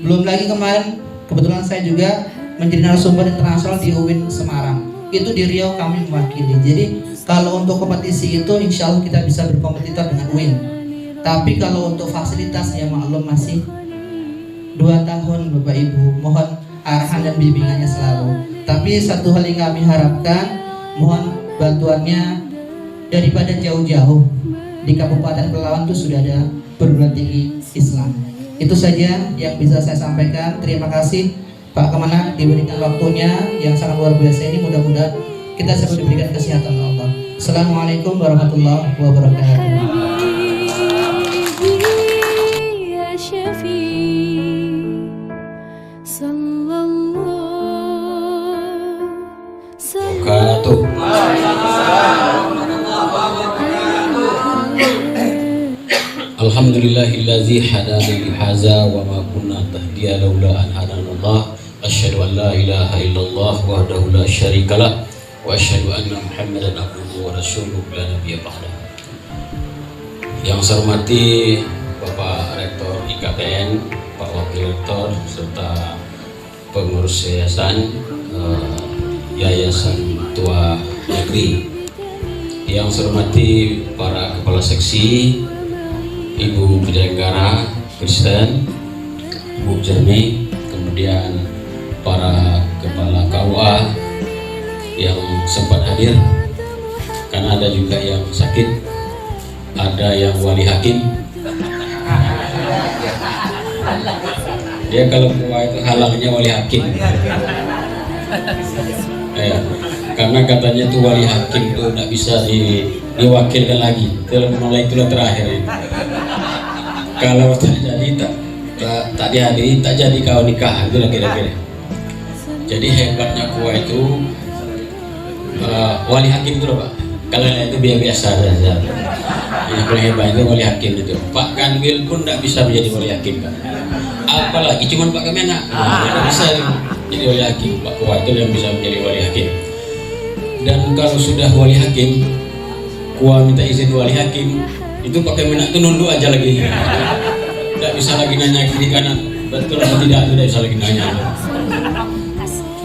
C: belum lagi kemarin kebetulan saya juga menjadi narasumber internasional di UIN Semarang. Itu di Riau kami mewakili. Jadi kalau untuk kompetisi itu insya Allah kita bisa berkompetitor dengan UIN. Tapi kalau untuk fasilitas ya maklum masih 2 tahun Bapak Ibu. Mohon arahan dan bimbingannya selalu. Tapi satu hal yang kami harapkan, mohon bantuannya daripada jauh-jauh. Di Kabupaten Pelalawan itu sudah ada perguruan tinggi Islam. Itu saja yang bisa saya sampaikan. Terima kasih Pak Kemenag diberikan waktunya yang sangat luar biasa ini. Mudah-mudahan kita semua diberikan kesehatan Allah. Assalamualaikum warahmatullahi wabarakatuh.
A: Ya Syafi' sallallahu
G: Alhamdulillahillazi hadana li hadza wa ma kunna tahdiya laula an hadanallah. Asyhadu an la ilaha illallah wahdahu la syarikalah wa asyhadu anna Muhammadan abduhu wa rasuluhu la nabiyya ba'da. Yang saya hormati Bapak Rektor IKTN, Pak Wakil Rektor serta pengurus Yayasan Tua Negeri. Yang saya hormati para kepala seksi, Ibu Penyelenggara Kristen, Bu Jermi, kemudian para kepala KUA yang sempat hadir, karena ada juga yang sakit, ada yang wali hakim. Dia kalau KUA itu halangnya wali hakim. Ya, karena katanya tuh wali hakim tuh tidak bisa diwakilkan lagi. Mulai itulah terakhir ini. Kalau tak jadi tak dihadiri, tak jadi kau nikah, itu lah kira-kira. Jadi hebatnya KUA itu wali hakim itu loh Pak. Kalau itu biasa saja. Yang paling hebat itu wali hakim itu. Pak Kanwil pun tidak bisa menjadi wali hakim Pak. Apalagi cuman Pak Kemenak, tidak bisa jadi wali hakim. Pak KUA itu yang bisa menjadi wali hakim. Dan kalau sudah wali hakim, KUA minta izin wali hakim, itu Pak Kemenak itu nunduk aja lagi. Tidak bisa lagi nanya kiri kanan, betul atau tidak bisa lagi nanya.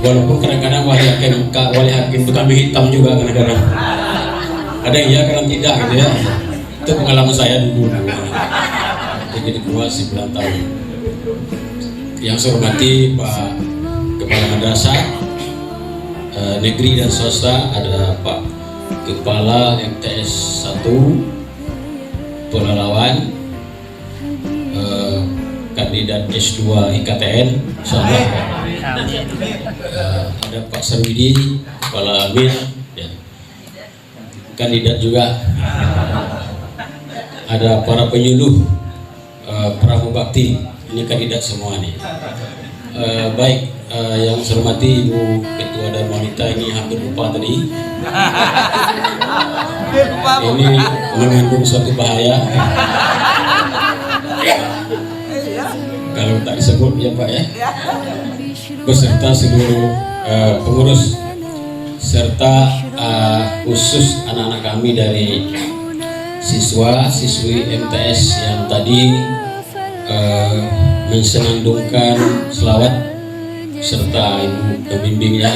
G: Walaupun kadang-kadang wali hakim itu kambing hitam juga kadang-kadang. Ada yang iya, kadang tidak gitu ya. Itu pengalaman saya dulu. Jadi KUA 9 tahun. Yang saya hormati Pak Kepala Madrasah Negeri dan Swasta, ada Pak Kepala MTS 1 Pelalawan, kandidat S2 IKTN, insyaallah. Ada Pak Sarwidi, Kepala Amin, ya. Kandidat juga. Ada para penyuluh Pramubakti, ini kandidat semua nih. Baik, yang saya hormati Ibu Ketua dan Wanita, ini hampir lupa tadi. Ini mengandung suatu bahaya. Kalau tak disebut ya Pak ya. Beserta seluruh pengurus serta khusus anak-anak kami dari siswa-siswi MTS yang tadi mensenandungkan selawat, serta ibu pembimbingnya,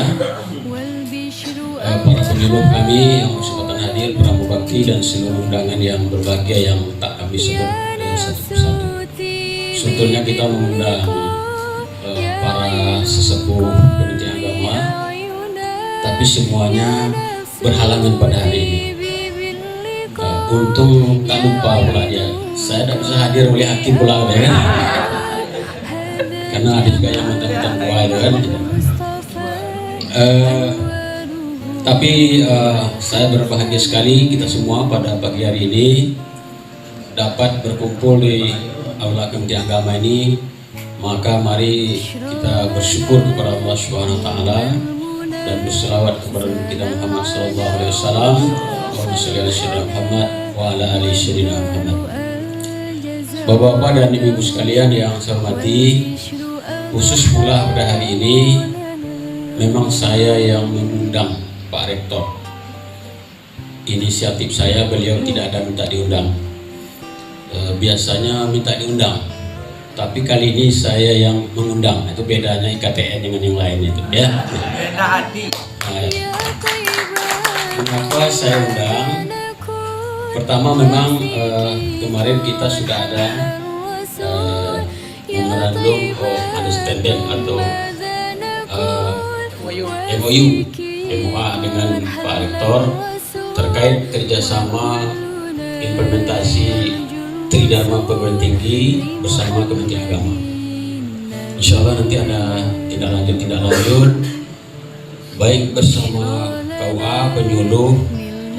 G: para penyuluh kami yang kesempatan hadir, Pramubakti dan seluruh undangan yang berbahagia yang tak kami sebut satu persatu. Sebetulnya kita mengundang para sesepuh Kementerian Agama, tapi semuanya berhalangan pada hari ini. Untung tak lupa pula dia, saya tidak bisa hadir oleh hakim pula kan? Karena ada juga yang mentang-mentang doa itu kan. Tapi saya berbahagia sekali kita semua pada pagi hari ini dapat berkumpul di Aula Kementerian Agama ini. Maka mari kita bersyukur kepada Allah Subhanahu Wa Taala dan berselawat kepada Nabi Muhammad Sallallahu Alaihi Wasallam. Allahumma sholli ala sayyidina Muhammad wa ala ali sayyidina Muhammad. Bapak-bapak dan ibu-ibu sekalian yang saya hormati, khusus pula pada hari ini memang saya yang mengundang Pak Rektor. Inisiatif saya, beliau tidak ada minta diundang. Biasanya minta diundang, tapi kali ini saya yang mengundang. Itu bedanya IKTN dengan yang lain itu ya. Mengapa saya undang? Pertama memang kemarin kita sudah ada memorandum of understanding atau MOA dengan Pak Rektor terkait kerjasama implementasi Tridharma Perguruan Tinggi bersama Kementerian Agama. Insya Allah nanti ada tindak lanjut baik bersama KUA, penyuluh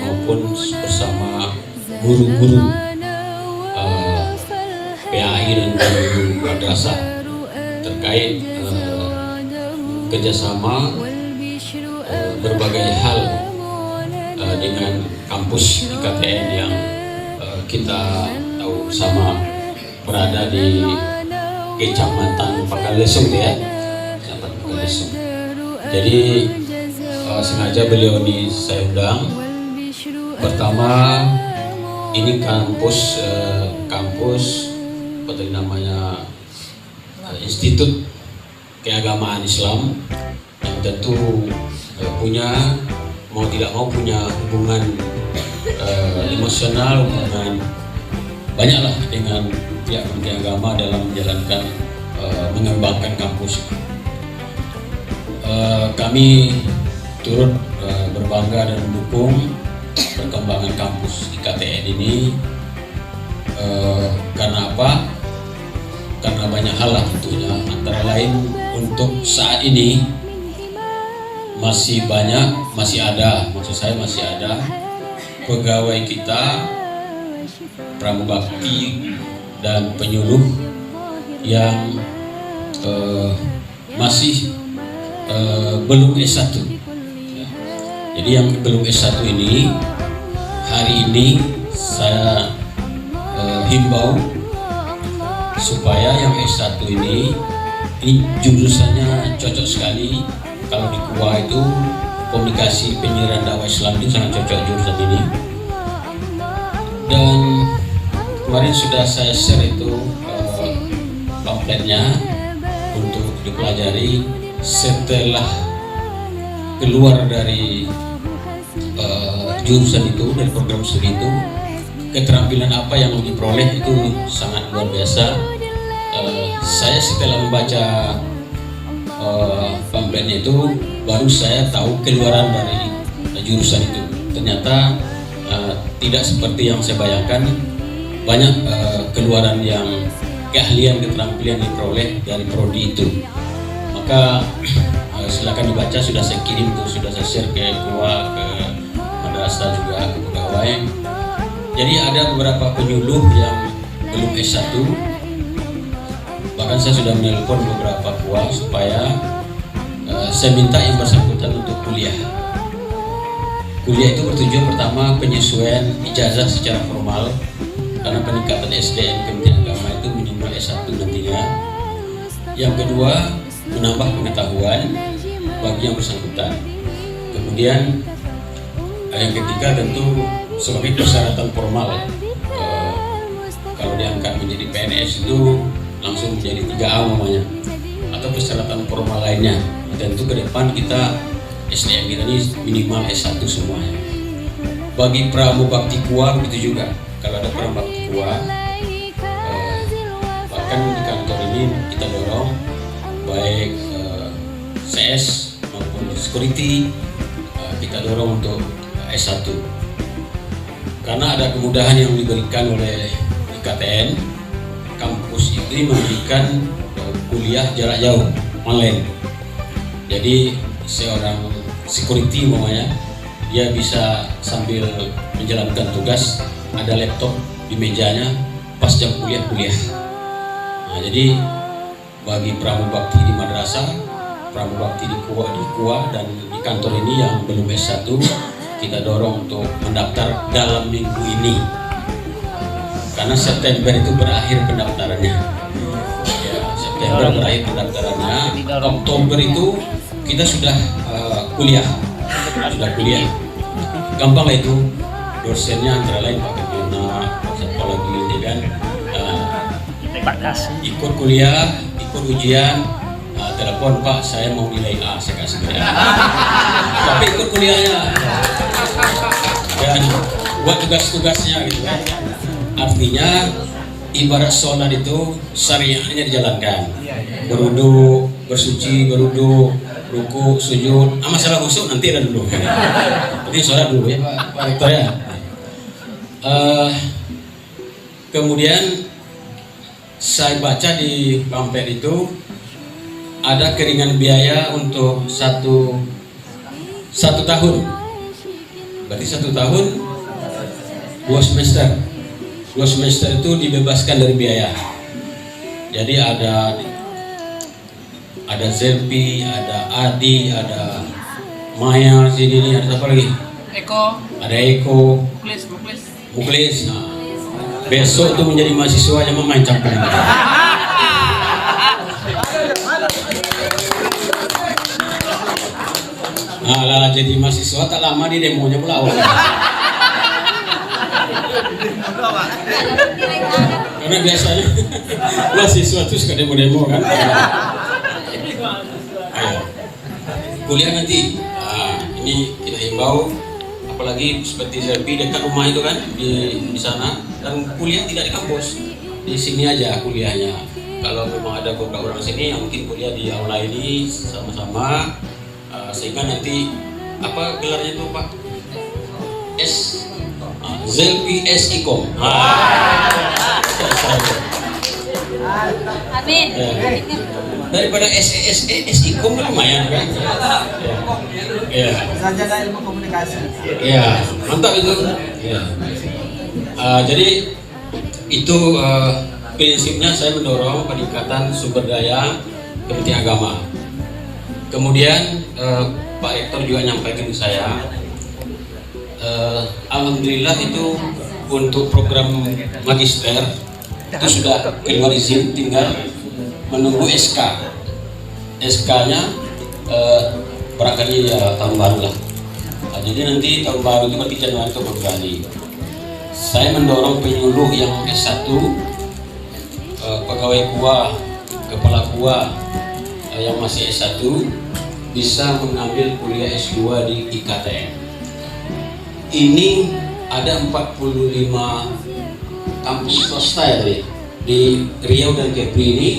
G: maupun bersama guru-guru PAI dan guru madrasah terkait kerjasama berbagai hal dengan kampus IKTN yang kita tahu sama berada di Kecamatan Pakalesung ya, Kecamatan Pakalesung. Jadi sengaja beliau ini saya undang. Pertama, ini kampus apa tadi namanya, Institut Keagamaan Islam yang tentu punya mau tidak mau punya hubungan emosional, hubungan banyaklah dengan pihak Kementerian Agama dalam menjalankan mengembangkan kampus. Kami turut berbangga dan mendukung perkembangan kampus IKTN ini. Karena apa? Karena banyak hal lah tentunya, antara lain untuk saat ini masih ada pegawai kita Pramubakti dan penyuluh yang masih belum S1. Jadi yang belum S1 ini hari ini saya himbau supaya yang S1 ini jurusannya cocok sekali. Kalau di KUA itu komunikasi penyiaran dakwah Islam itu sangat cocok jurusan ini. Dan kemarin sudah saya share itu pamfletnya untuk dipelajari. Setelah keluar dari jurusan itu, dari program studi itu, keterampilan apa yang diperoleh itu sangat luar biasa. saya setelah membaca pamfletnya itu baru saya tahu keluaran dari jurusan itu. Ternyata tidak seperti yang saya bayangkan. Banyak keluaran yang keahlian, keterampilan diperoleh dari prodi itu. Maka silakan dibaca, sudah saya kirim tuh, sudah saya share ke ketua, ke madrasah juga, ke pegawai. Jadi ada beberapa penyuluh yang belum S1, bahkan saya sudah menelpon beberapa ketua supaya saya minta yang bersangkutan untuk kuliah. Kuliah itu bertujuan pertama penyesuaian ijazah secara formal, karena peningkatan SDM Kementerian Agama itu minimal S1 nantinya. Yang kedua, menambah pengetahuan bagi yang bersangkutan. Kemudian yang ketiga tentu sebagai persyaratan formal, kalau diangkat menjadi PNS itu langsung menjadi 3A namanya, atau persyaratan formal lainnya. Tentu ke depan kita SDM kita ini minimal S1 semuanya. Bagi pramubakti KUA begitu juga. Kalau ada pramubakti KUA, bahkan di kantor ini kita dorong baik CS maupun security, kita dorong untuk S1 karena ada kemudahan yang diberikan oleh IKTN. Kampus ini memberikan kuliah jarak jauh online. Jadi seorang security umpamanya dia bisa sambil menjalankan tugas, ada laptop di mejanya pas jam kuliah. Nah, jadi bagi pramubakti di madrasah, pramubakti di KUA dan di kantor ini yang belum S1, kita dorong untuk mendaftar dalam minggu ini. Karena September itu berakhir pendaftarannya. Ya, September berakhir pendaftarannya. Oktober itu kita sudah kuliah. Gampang lah itu. Dosennya antara lain Pak Ketua, Kepala Gilde kan. Ikut kuliah, ikut ujian, telepon Pak, saya mau nilai A, saya kasih nilai A. Tapi ikut kuliahnya dan buat tugas-tugasnya gitu kan. Artinya ibarat sholat itu syariahnya dijalankan. Berwudu, bersuci, berwudu, ruku, sujud. Masalah khusyuk nanti ada dulu. Jadi sholat dulu ya Pak Rektor ya. Kemudian saya baca di pamflet itu ada keringan biaya untuk satu tahun. Berarti 1 tahun 2 semester. 2 semester itu dibebaskan dari biaya. Jadi ada Zelpi, ada Adi, ada Maya sini, ada apa lagi? Ada Eko. Muklis. Nah, besok itu menjadi mahasiswa yang main campur. Nah, lah jadi mahasiswa tak lama di demonya pula. Karena biasanya mahasiswa itu suka demo-demo kan. Ayo. Kuliah nanti. Nah, ini kita himbau, apalagi seperti Zelpi dekat rumah itu kan di sana, dan kuliah tidak di kampus, di sini aja kuliahnya. Kalau memang ada beberapa orang sini yang mungkin kuliah di aula ini sama-sama, sehingga nanti apa gelarnya itu Pak? Zelpi S-Ikom.
A: Amin.
G: Daripada S-Ikom lumayan kan? Ya.
H: Sarjana ilmu komunikasi.
G: Ya, mantap itu. Ya. Jadi itu prinsipnya saya mendorong peningkatan sumber daya Kementerian Agama. Kemudian Pak Rektor juga nyampaikan ke saya, alhamdulillah itu untuk program magister itu sudah keluar izin, tinggal menunggu SK. SK-nya barangkali ya tahun baru lah. Nah, jadi nanti tahun baru itu berarti Januari atau Februari. Saya mendorong penyuluh yang S1, pegawai KUA, kepala KUA yang masih S1 bisa mengambil kuliah S2 di IKTN. Ini ada 45 kampus swasta ya tadi. Di Riau dan Kepri ini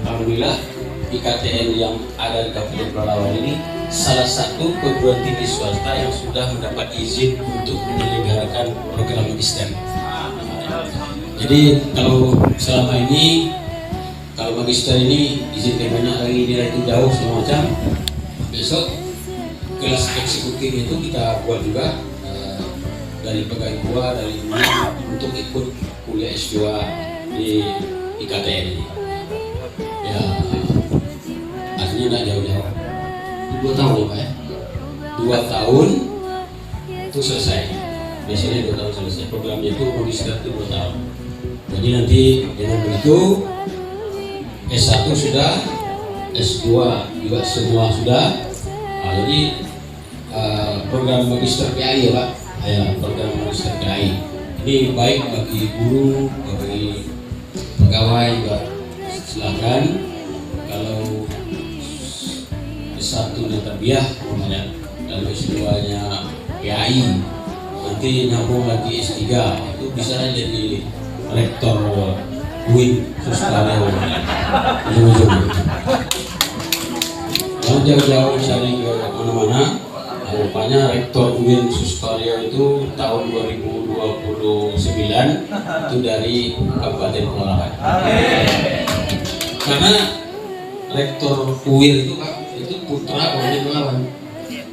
G: alhamdulillah IKTN yang ada di Kabupaten Pelalawan ini salah satu perguruan tinggi swasta yang sudah mendapat izin untuk menyelenggarakan program magister. Jadi kalau selama ini kalau magister ini izin Kemenak lagi nilai itu jauh segala macam, besok kelas eksekutif itu kita buat juga dari pegawai tua dari ini untuk ikut kuliah S2 di IKTN ini. Ya, artinya tidak jauh-jauh. 2 tahun ya Pak ya? 2 tahun itu selesai. Biasanya 2 tahun selesai. Programnya itu magister itu 2 tahun. Jadi nanti dengan begitu S1 sudah, S2 juga semua sudah. Nah, jadi program magister PAI ya Pak, ya, program magister PAI ini baik bagi guru, bagi pegawai juga. Silakan kalau S1-nya terbiah, lalu S2-nya PAI, nanti nyambung lagi S3 itu bisa jadi rektor UIN Suskarya ujung-ujung. Kalau jauh-jauh cari ke mana-mana, rupanya rektor UIN Suskarya itu tahun 2029 itu dari Kabupaten Pelalawan. Karena rektor UIN itu Pak, itu putra Kabupaten Pelalawan.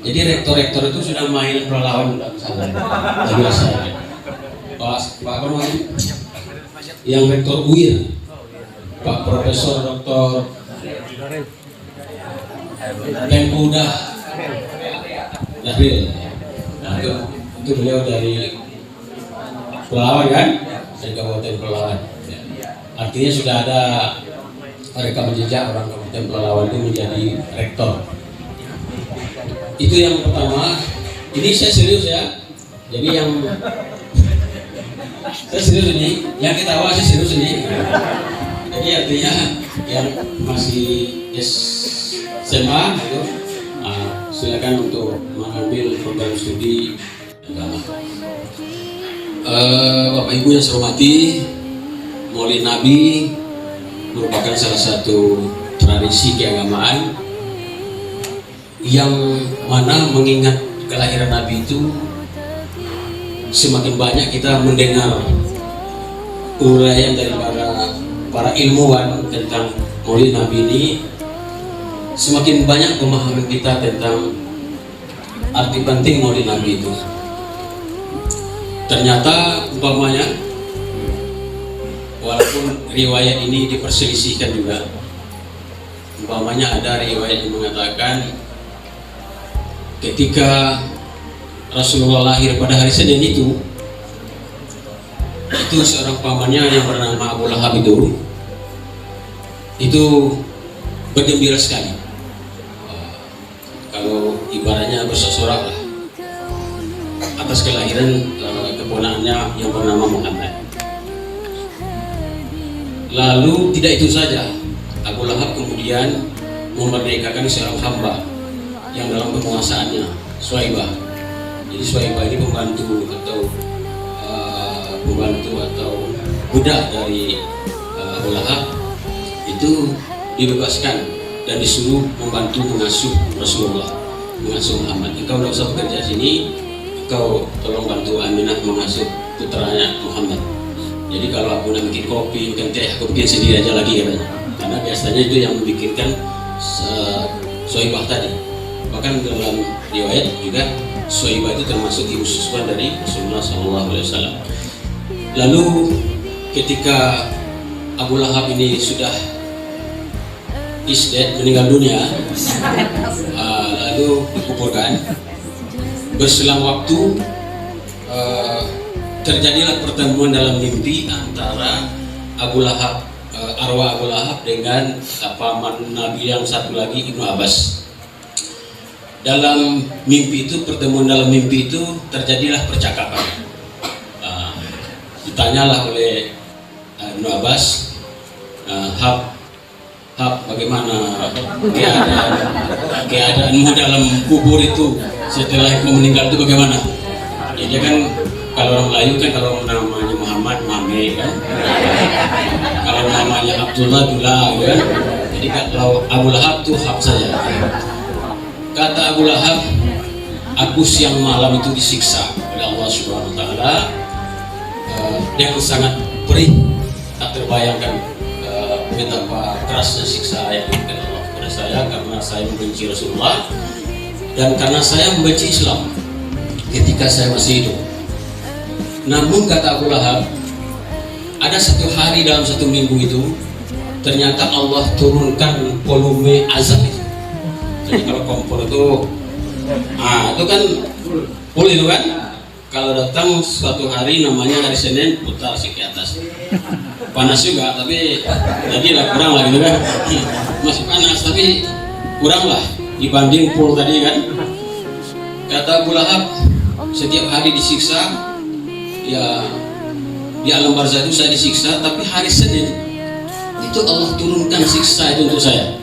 G: Jadi rektor-rektor itu sudah main Pelalawan udah biasa. Pak Korman, yang rektor UIN, Pak Profesor Dr. Pemkudah Dahril. Nah, itu beliau dari Pelalawan kan, dari Kabupaten Pelalawan. Artinya sudah ada rekam jejak orang Kabupaten Pelalawan itu menjadi rektor. Itu yang pertama. Ini saya serius ya. Jadi yang saya serius ini, yang kita awal saya serius ini. Jadi artinya yang masih SMA itu, silakan untuk mengambil program studi agama. Bapak Ibu yang saya hormati, Maulid Nabi merupakan salah satu tradisi keagamaan yang mana mengingat kelahiran Nabi itu semakin banyak kita mendengar uraian dari para ilmuwan tentang Maulid Nabi ini, semakin banyak pemahaman kita tentang arti penting Maulid Nabi itu. Ternyata umpamanya walaupun riwayat ini diperselisihkan juga, umpamanya ada riwayat yang mengatakan ketika Rasulullah lahir pada hari Senin itu seorang pamannya yang bernama Abu Lahab itu bergembira sekali. Kalau ibaratnya bersorak-sorak lah atas kelahiran keponakannya yang bernama Muhammad. Lalu tidak itu saja, Abu Lahab kemudian memerdekakan seorang hamba yang dalam penguasaannya, Suwaibah. Jadi Suwaibah ini pembantu atau budak dari Abu Lahab itu dibebaskan dan disuruh membantu mengasuh Rasulullah, mengasuh Muhammad. Engkau tidak usah bekerja sini, engkau tolong bantu Aminah mengasuh putranya Muhammad. Jadi kalau aku nak bikin kopi, bikin teh, aku bikin sendiri aja lagi katanya. Karena biasanya itu yang membikinkan Suwaibah tadi. Bahkan dalam riwayat juga Suwaibah itu termasuk ibu susuan dari Rasulullah SAW. Lalu ketika Abu Lahab ini sudah meninggal dunia, lalu dikuburkan. Berselang waktu terjadilah pertemuan dalam mimpi antara Abu Lahab, arwah Abu Lahab dengan paman Nabi yang satu lagi, Ibnu Abbas. Dalam mimpi itu, pertemuan dalam mimpi itu terjadilah percakapan. Ditanyalah oleh Ibnu Abbas, Hab, bagaimana keadaanmu dalam kubur itu setelah kau meninggal itu bagaimana? Ya, dia kan kalau orang Melayu kan kalau namanya Muhammad, Mame kan. Kalau namanya Abdullah, Dula kan. Ketika Abu Lahab tuh hab saja. Kata Abu Lahab, aku siang malam itu disiksa oleh Allah Subhanahu Wa Taala dengan sangat perih. Tak terbayangkan betapa kerasnya siksa yang diberikan Allah kepada saya karena saya membenci Rasulullah dan karena saya membenci Islam ketika saya masih hidup. Namun kata Abu Lahab, ada satu hari dalam satu minggu itu ternyata Allah turunkan volume azab itu. Jadi kalau kompor itu, itu kan full itu kan. Kalau datang suatu hari namanya hari Senin putar sih ke atas. Panas juga tapi jadilah kurang lah gitu kan. Masih panas tapi kurang lah dibanding full tadi kan. Kata Abu Lahab, setiap hari disiksa, ya di alam barzah itu saya disiksa, tapi hari Senin itu Allah turunkan siksa itu untuk saya.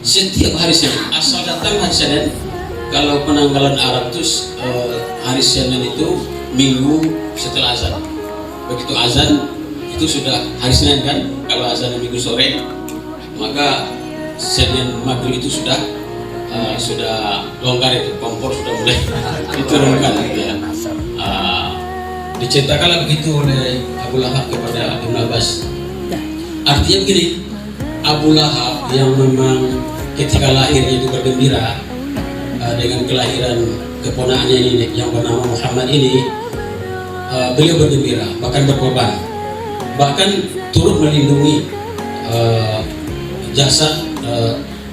G: Setiap hari Senin, asal datang hari Senin. Kalau penanggalan Arab itu hari Senin itu minggu setelah azan. Begitu azan itu sudah hari Senin kan. Kalau azan minggu sore, maka Senin maghrib itu sudah longgar, itu kompor sudah mulai diturunkan ya. Diceritakanlah begitu oleh Abu Lahab kepada Ibn Abbas. Artinya begini, Abu Lahab yang memang ketika lahirnya itu bergembira dengan kelahiran keponakannya ini yang bernama Muhammad ini, beliau bergembira, bahkan berkorban, bahkan turut melindungi jasad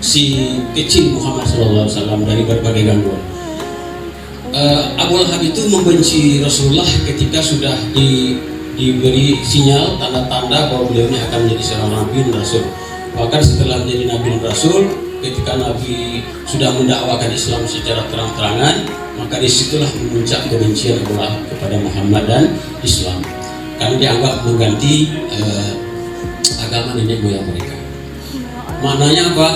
G: si kecil Muhammad SAW dari berbagai gangguan. Abu Lahab itu membenci Rasulullah ketika sudah diberi sinyal tanda-tanda bahwa beliau ini akan menjadi seorang nabi dan rasul. Bahkan setelah menjadi nabi dan rasul, ketika Nabi sudah mendakwakan Islam secara terang-terangan, maka disitulah memuncak kebencian Abu Lahab kepada Muhammad dan Islam, karena dianggap mengganti agama nenek moyang mereka. Maknanya apa?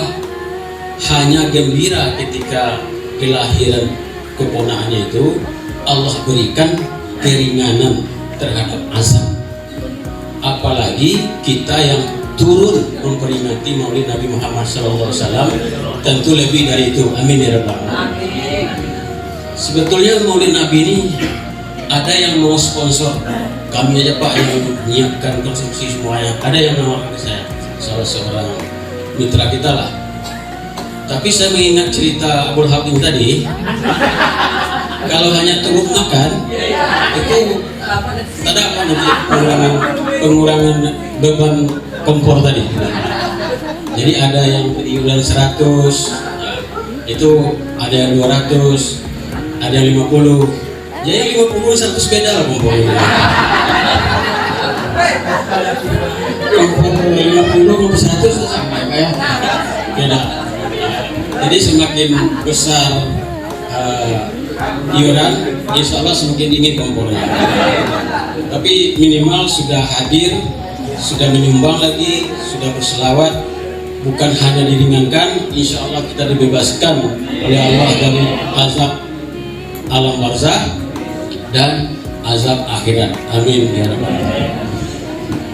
G: Hanya gembira ketika kelahiran keponakannya itu Allah berikan keringanan terhadap azab. Apalagi kita yang turun memperingati Maulid Nabi Muhammad SAW, tentu lebih dari itu. Amin ya rabbal alamin. Sebetulnya Maulid Nabi ini ada yang mau sponsor, kami aja Pak yang menyiapkan konsumsi semuanya. Ada yang menawarkan ke saya, salah seorang mitra kita lah. Tapi saya mengingat cerita Abu Lahab ini tadi, kalau hanya turut makan itu tak dapat nanti pengurangan beban kompor tadi. Jadi ada yang iuran 100, itu ada yang 200, ada yang 50. Jadi 50 100 beda lah kompornya. Kompor 50 ke 100 sama ya, beda. Jadi semakin besar iuran, insya Allah semakin dingin kompornya. Tapi minimal sudah hadir, sudah menyumbang lagi, sudah berselawat, bukan hanya diringankan, insya Allah kita dibebaskan oleh Allah dari azab alam barzah dan azab akhirat. Amin ya rabbal alamin.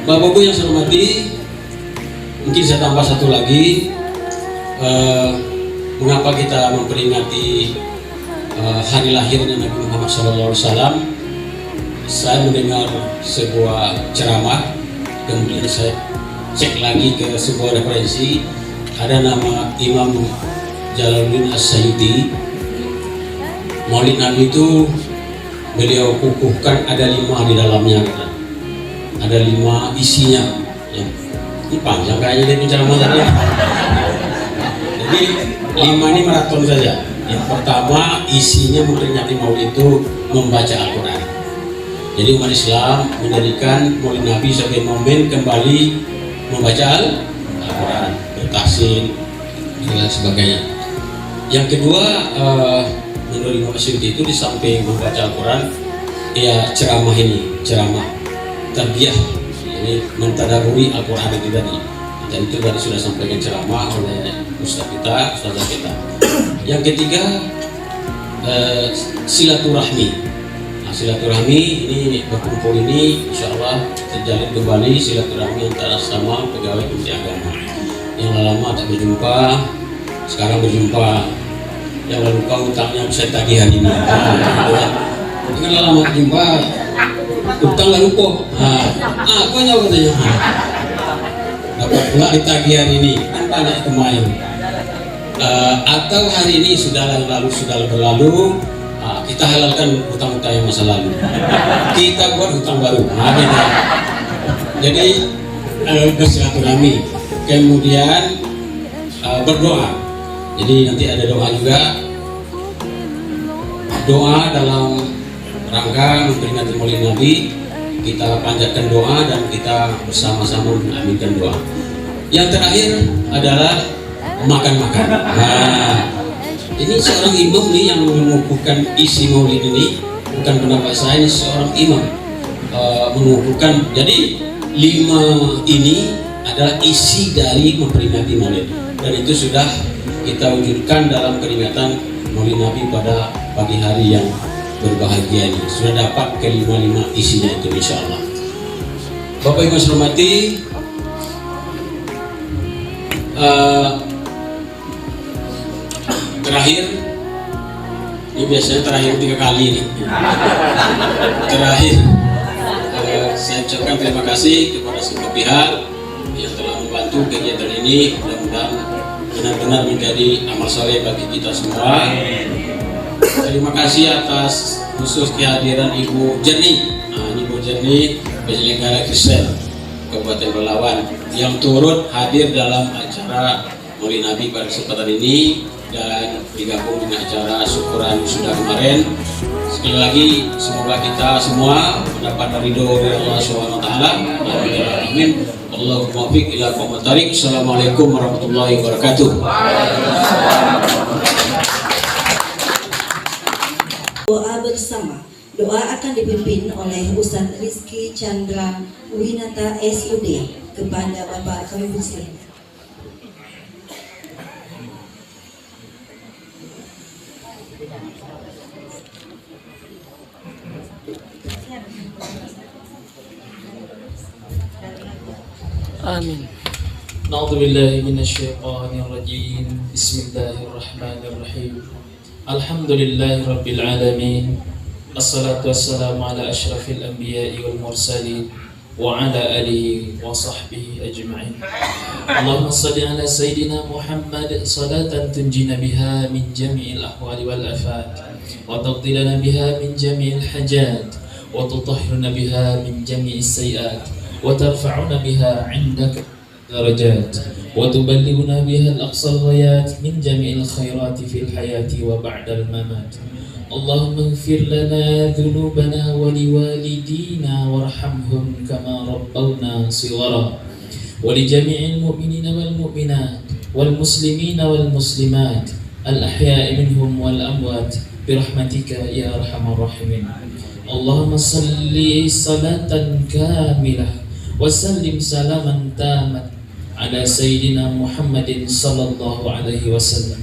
G: Bapak Ibu yang saya hormati, mungkin saya tambah satu lagi, mengapa kita memperingati hari lahirnya Nabi Muhammad SAW. Saya mendengar sebuah ceramah, kemudian saya cek lagi ke sebuah referensi, ada nama Imam Jalaluddin As-Sayyidi. Maulid Nabi itu beliau kukuhkan ada 5 di dalamnya, ada 5 isinya ya. Ini panjang kayaknya dia ceramah tadi. Jadi 5 ini maraton saja. Yang pertama, isinya memperingati Maulid itu membaca Al-Quran. Jadi umat Islam menjadikan Maulid Nabi sebagai momen kembali membaca Al-Quran, bertahsin dan sebagainya. Yang kedua, menurut Imam Asy'ari itu di samping membaca Al-Quran, ya ceramah ini, ceramah tarbiyah, jadi mentadaburi Al-Quran itu tadi. Dan itu tadi sudah sampaikan ceramah oleh ustaz kita. Yang ketiga, silaturahmi. Nah, silaturahmi ini berkumpul ini insya Allah terjalin kembali silaturahmi antara sama pegawai Kementerian Agama. yang lama tak berjumpa, sekarang berjumpa. Yang lupa utangnya bisa tagih hari ini. Dengan lama berjumpa, utang nggak lupa. Apa nyawa katanya? Dapat pula ditagih hari ini, kan banyak kemarin. Atau hari ini sudah berlalu, kita halalkan hutang-hutang yang masa lalu. Kita buat hutang baru. Beda. Jadi bersilaturahmi, kemudian berdoa. Jadi nanti ada doa juga, doa dalam rangka memperingati Maulid Nabi. Kita panjatkan doa dan kita bersama-sama mengaminkan doa. Yang terakhir adalah makan-makan. Ini seorang imam nih yang mengukuhkan isi Maulid ini, bukan pendapat saya, ini seorang imam mengukuhkan. Jadi 5 ini adalah isi dari memperingati Maulid, dan itu sudah kita wujudkan dalam peringatan Maulid Nabi pada pagi hari yang berbahagia ini. Sudah dapat ke-5 isinya itu, insya Allah. Bapak Ibu saya hormati, terakhir, ini biasanya terakhir 3 kali nih. Terakhir, saya ucapkan terima kasih kepada semua pihak yang telah membantu kegiatan ini. Mudah-mudahan benar-benar menjadi amal soleh bagi kita semua. Terima kasih atas khusus kehadiran Ibu Jenny, Ibu Jenny penyelenggara Kristen Kabupaten Palawan yang turut hadir dalam acara Maulid Nabi pada kesempatan ini dan digabung dengan acara syukuran sudah kemarin. Sekali lagi semoga kita semua mendapat ridho dari Allah Subhanahu wa taala. Amin. Allahumma fiq ila aqwamit thariq. Assalamualaikum warahmatullahi wabarakatuh.
I: Doa bersama. Doa akan dipimpin oleh Ustaz Rizky Chandra Winata SUD kepada Bapak kami bersilakan.
J: Amin. Na'udzubillahi minasyaitonir rajim. Bismillahirrahmanirrahim. Alhamdulillahi rabbil alamin. Assalatu wassalamu ala asyrafil anbiya'i wal mursalin wa ala alihi wa sahbihi ajma'in. Allahumma salli ala sayyidina Muhammad salatan tunjina biha min jami'il ahwali wal afat wa taqdilana biha min jami'il hajat wa tutahhiruna biha min jami'is sayiat wa tarfa'una biha 'indaka darajat wa tuballighuna biha al-aqsal ghayat min jami'il khairati fil hayati wa ba'dal mamat. Allahumma ighfir lana dhunubana wa liwalidina warhamhum kama rabbawna shighara wa li jami'il mu'minina wal mu'minat wal muslimina wal muslimat al ahya'i minhum wal amwat bi rahmatika ya arhamar rahimin. Allahumma salli salatan kamilah wa sallim salaman taman ala sayyidina Muhammadin sallallahu alaihi wasallam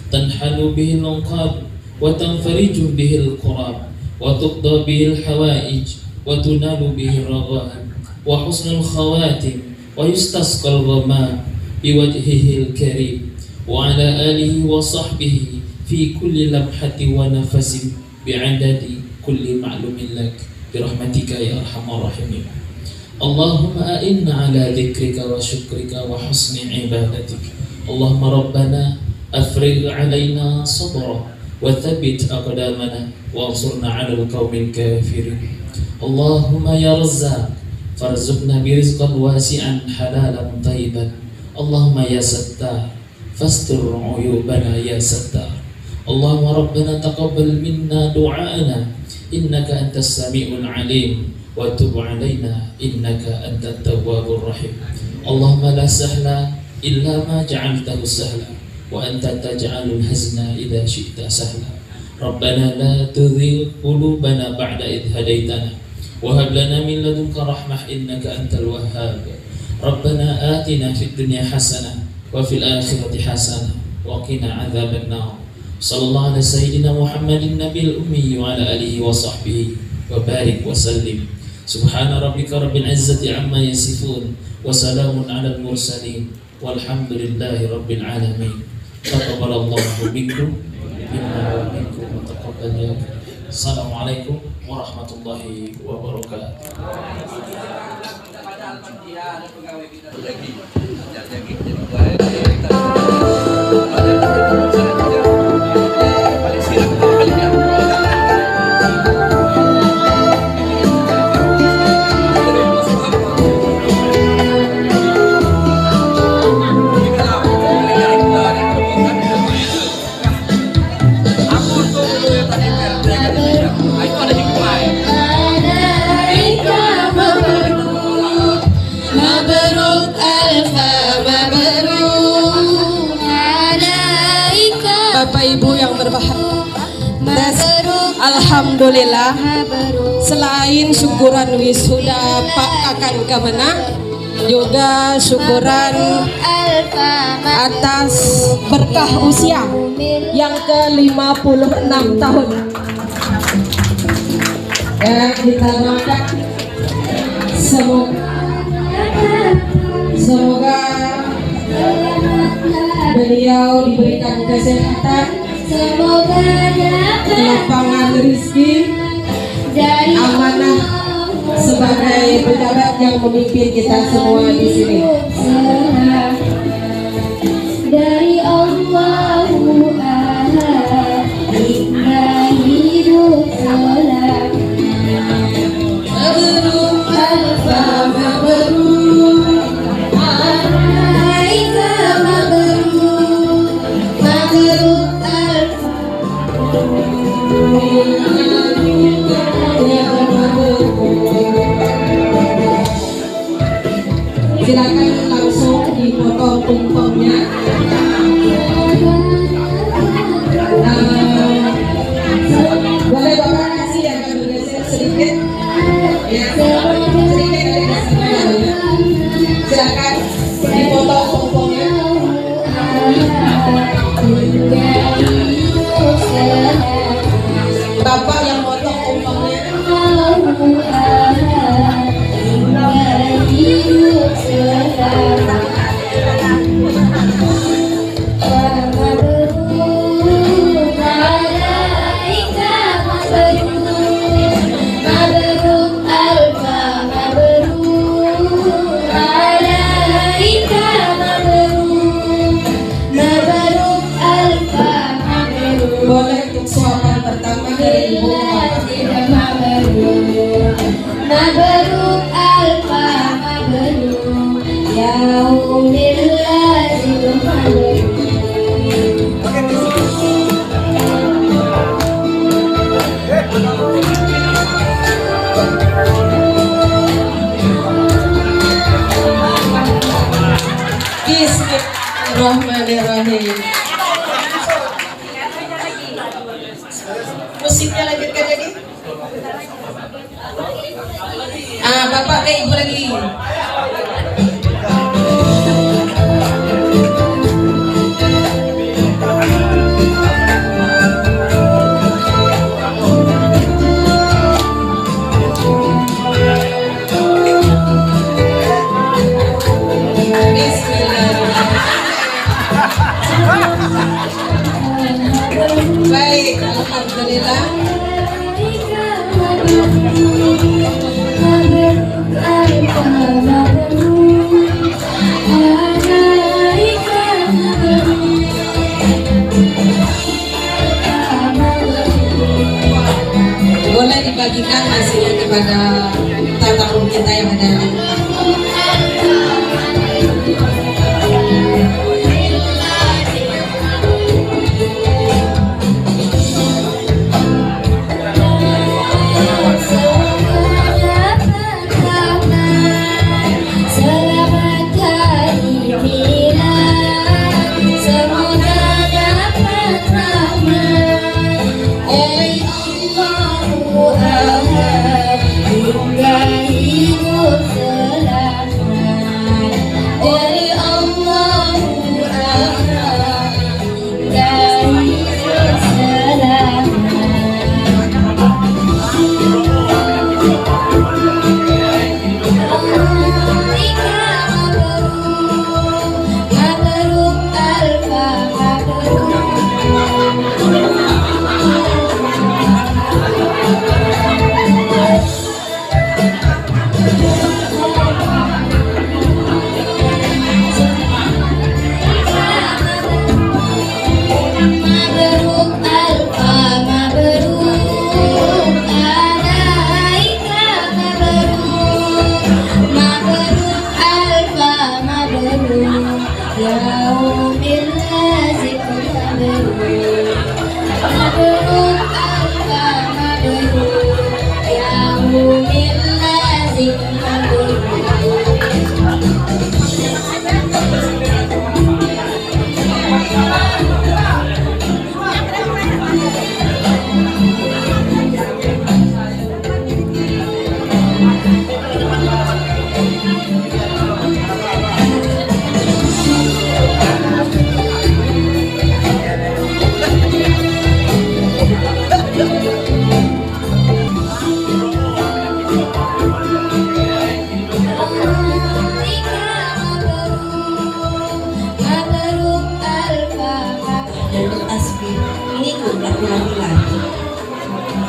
J: tanhalu bihi al-unqab wa tanfariju bihi al-qurab wa tuqda bihi al-hawaij wa tunalu bihi al-raghab wa husnul khawatim wa yustasqa al-ghamam biwajhihi al-karim wa ala alihi wa sahbihi fi kulli lamhati wa nafasin bi'adadi kulli ma'lumin lak birahmatika ya arhamar rahimin. Allahumma a'inna ala dzikrika wa syukrika wa husni ibadatik. Allahumma rabbana afrigh alaina sabra wa thabbit aqdamana wa ansurna 'ala al-qaumil kafirin. Allahumma ya razzaq farzuqna birizqan wasi'an halalan thayyiban. Allahumma ya sattar fastur 'uyubana ya sattar. Allahumma rabbana taqabbal minna du'aana innaka antas sami'ul 'alim wa tub 'alaina innaka antat tawwabur rahim. Allahumma la sahla illa ma ja'altahu sahla wa anta taj'alul hazna idza syi'ta sahla. Rabbana la tuzigh qulubana ba'da idh hadaitana wa hab lana min ladunka rahmah innaka antal wahhab. Rabbana atina fid dunya hasanah wa fil akhirati hasanah wa qina adzaban nar. Sallallahu ala sayyidina Muhammadin nabiyil ummi wa ala alihi wa sahbihi wa barik wa sallim. Subhana rabbika rabbil izzati amma yasifun wa salamun alal mursalin walhamdulillahi rabbil alamin. Taqabbalallahu minkum minna wa minkum wa taqabbal ya. Assalamualaikum warahmatullahi wabarakatuh.
A: Bapak Ibu yang berbahagia, alhamdulillah, selain syukuran wisuda Pak Kakan Kamana, juga syukuran atas berkah usia yang ke-56 tahun. Ya, kita doakan semoga beliau diberikan kesehatan, lapangan rezeki, amanah sebagai pejabat yang memimpin kita semua di sini.
F: Dari Allahu Ahad hingga hidup selama.
A: Mabruk alfa mabruk, alaika mabruk, mabruk alfa. Silakan langsung dipotong tumpengnya. Boleh Bapak kasih yang akan bergeser sedikit, ya, sedikit dari sebenarnya. Silakan dipotong tumpengnya. Bapak yang potong tumpengnya. Boleh untuk suapan pertama dari Ibu
F: Mabruk alfa mabruk yaumil lazim mabruk.
A: Bismillahirrahmanirrahim. Musiknya lanjutkan lagi. Bapak ke Ibu lagi. Baik, alhamdulillah. Boleh dibagikan hasilnya kepada tamu kita yang ada di rumah.
F: Hingga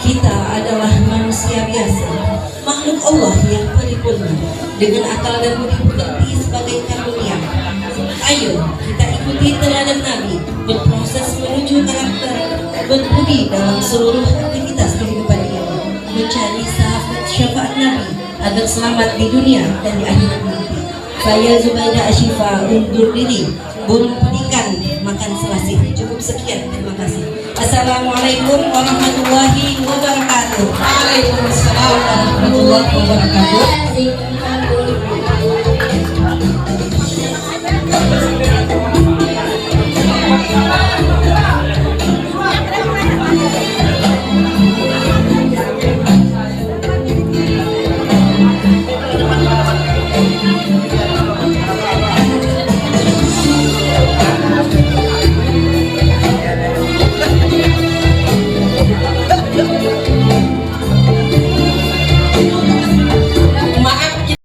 I: Kita adalah manusia biasa, makhluk Allah yang paripurna, dengan akal dan budi pekerti sebagai karunia. Ayo kita ikuti teladan Nabi, berproses menuju karakter berbudi dalam seluruh aktivitas kehidupan ini, mencari syafaat Nabi agar selamat di dunia dan di akhirat nanti. Saya Zubaida Ashifa undur diri, burung pelikan makan selasih. Cukup sekian, terima kasih. Assalamualaikum warahmatullahi wabarakatuh.
A: Waalaikumsalam warahmatullahi wabarakatuh.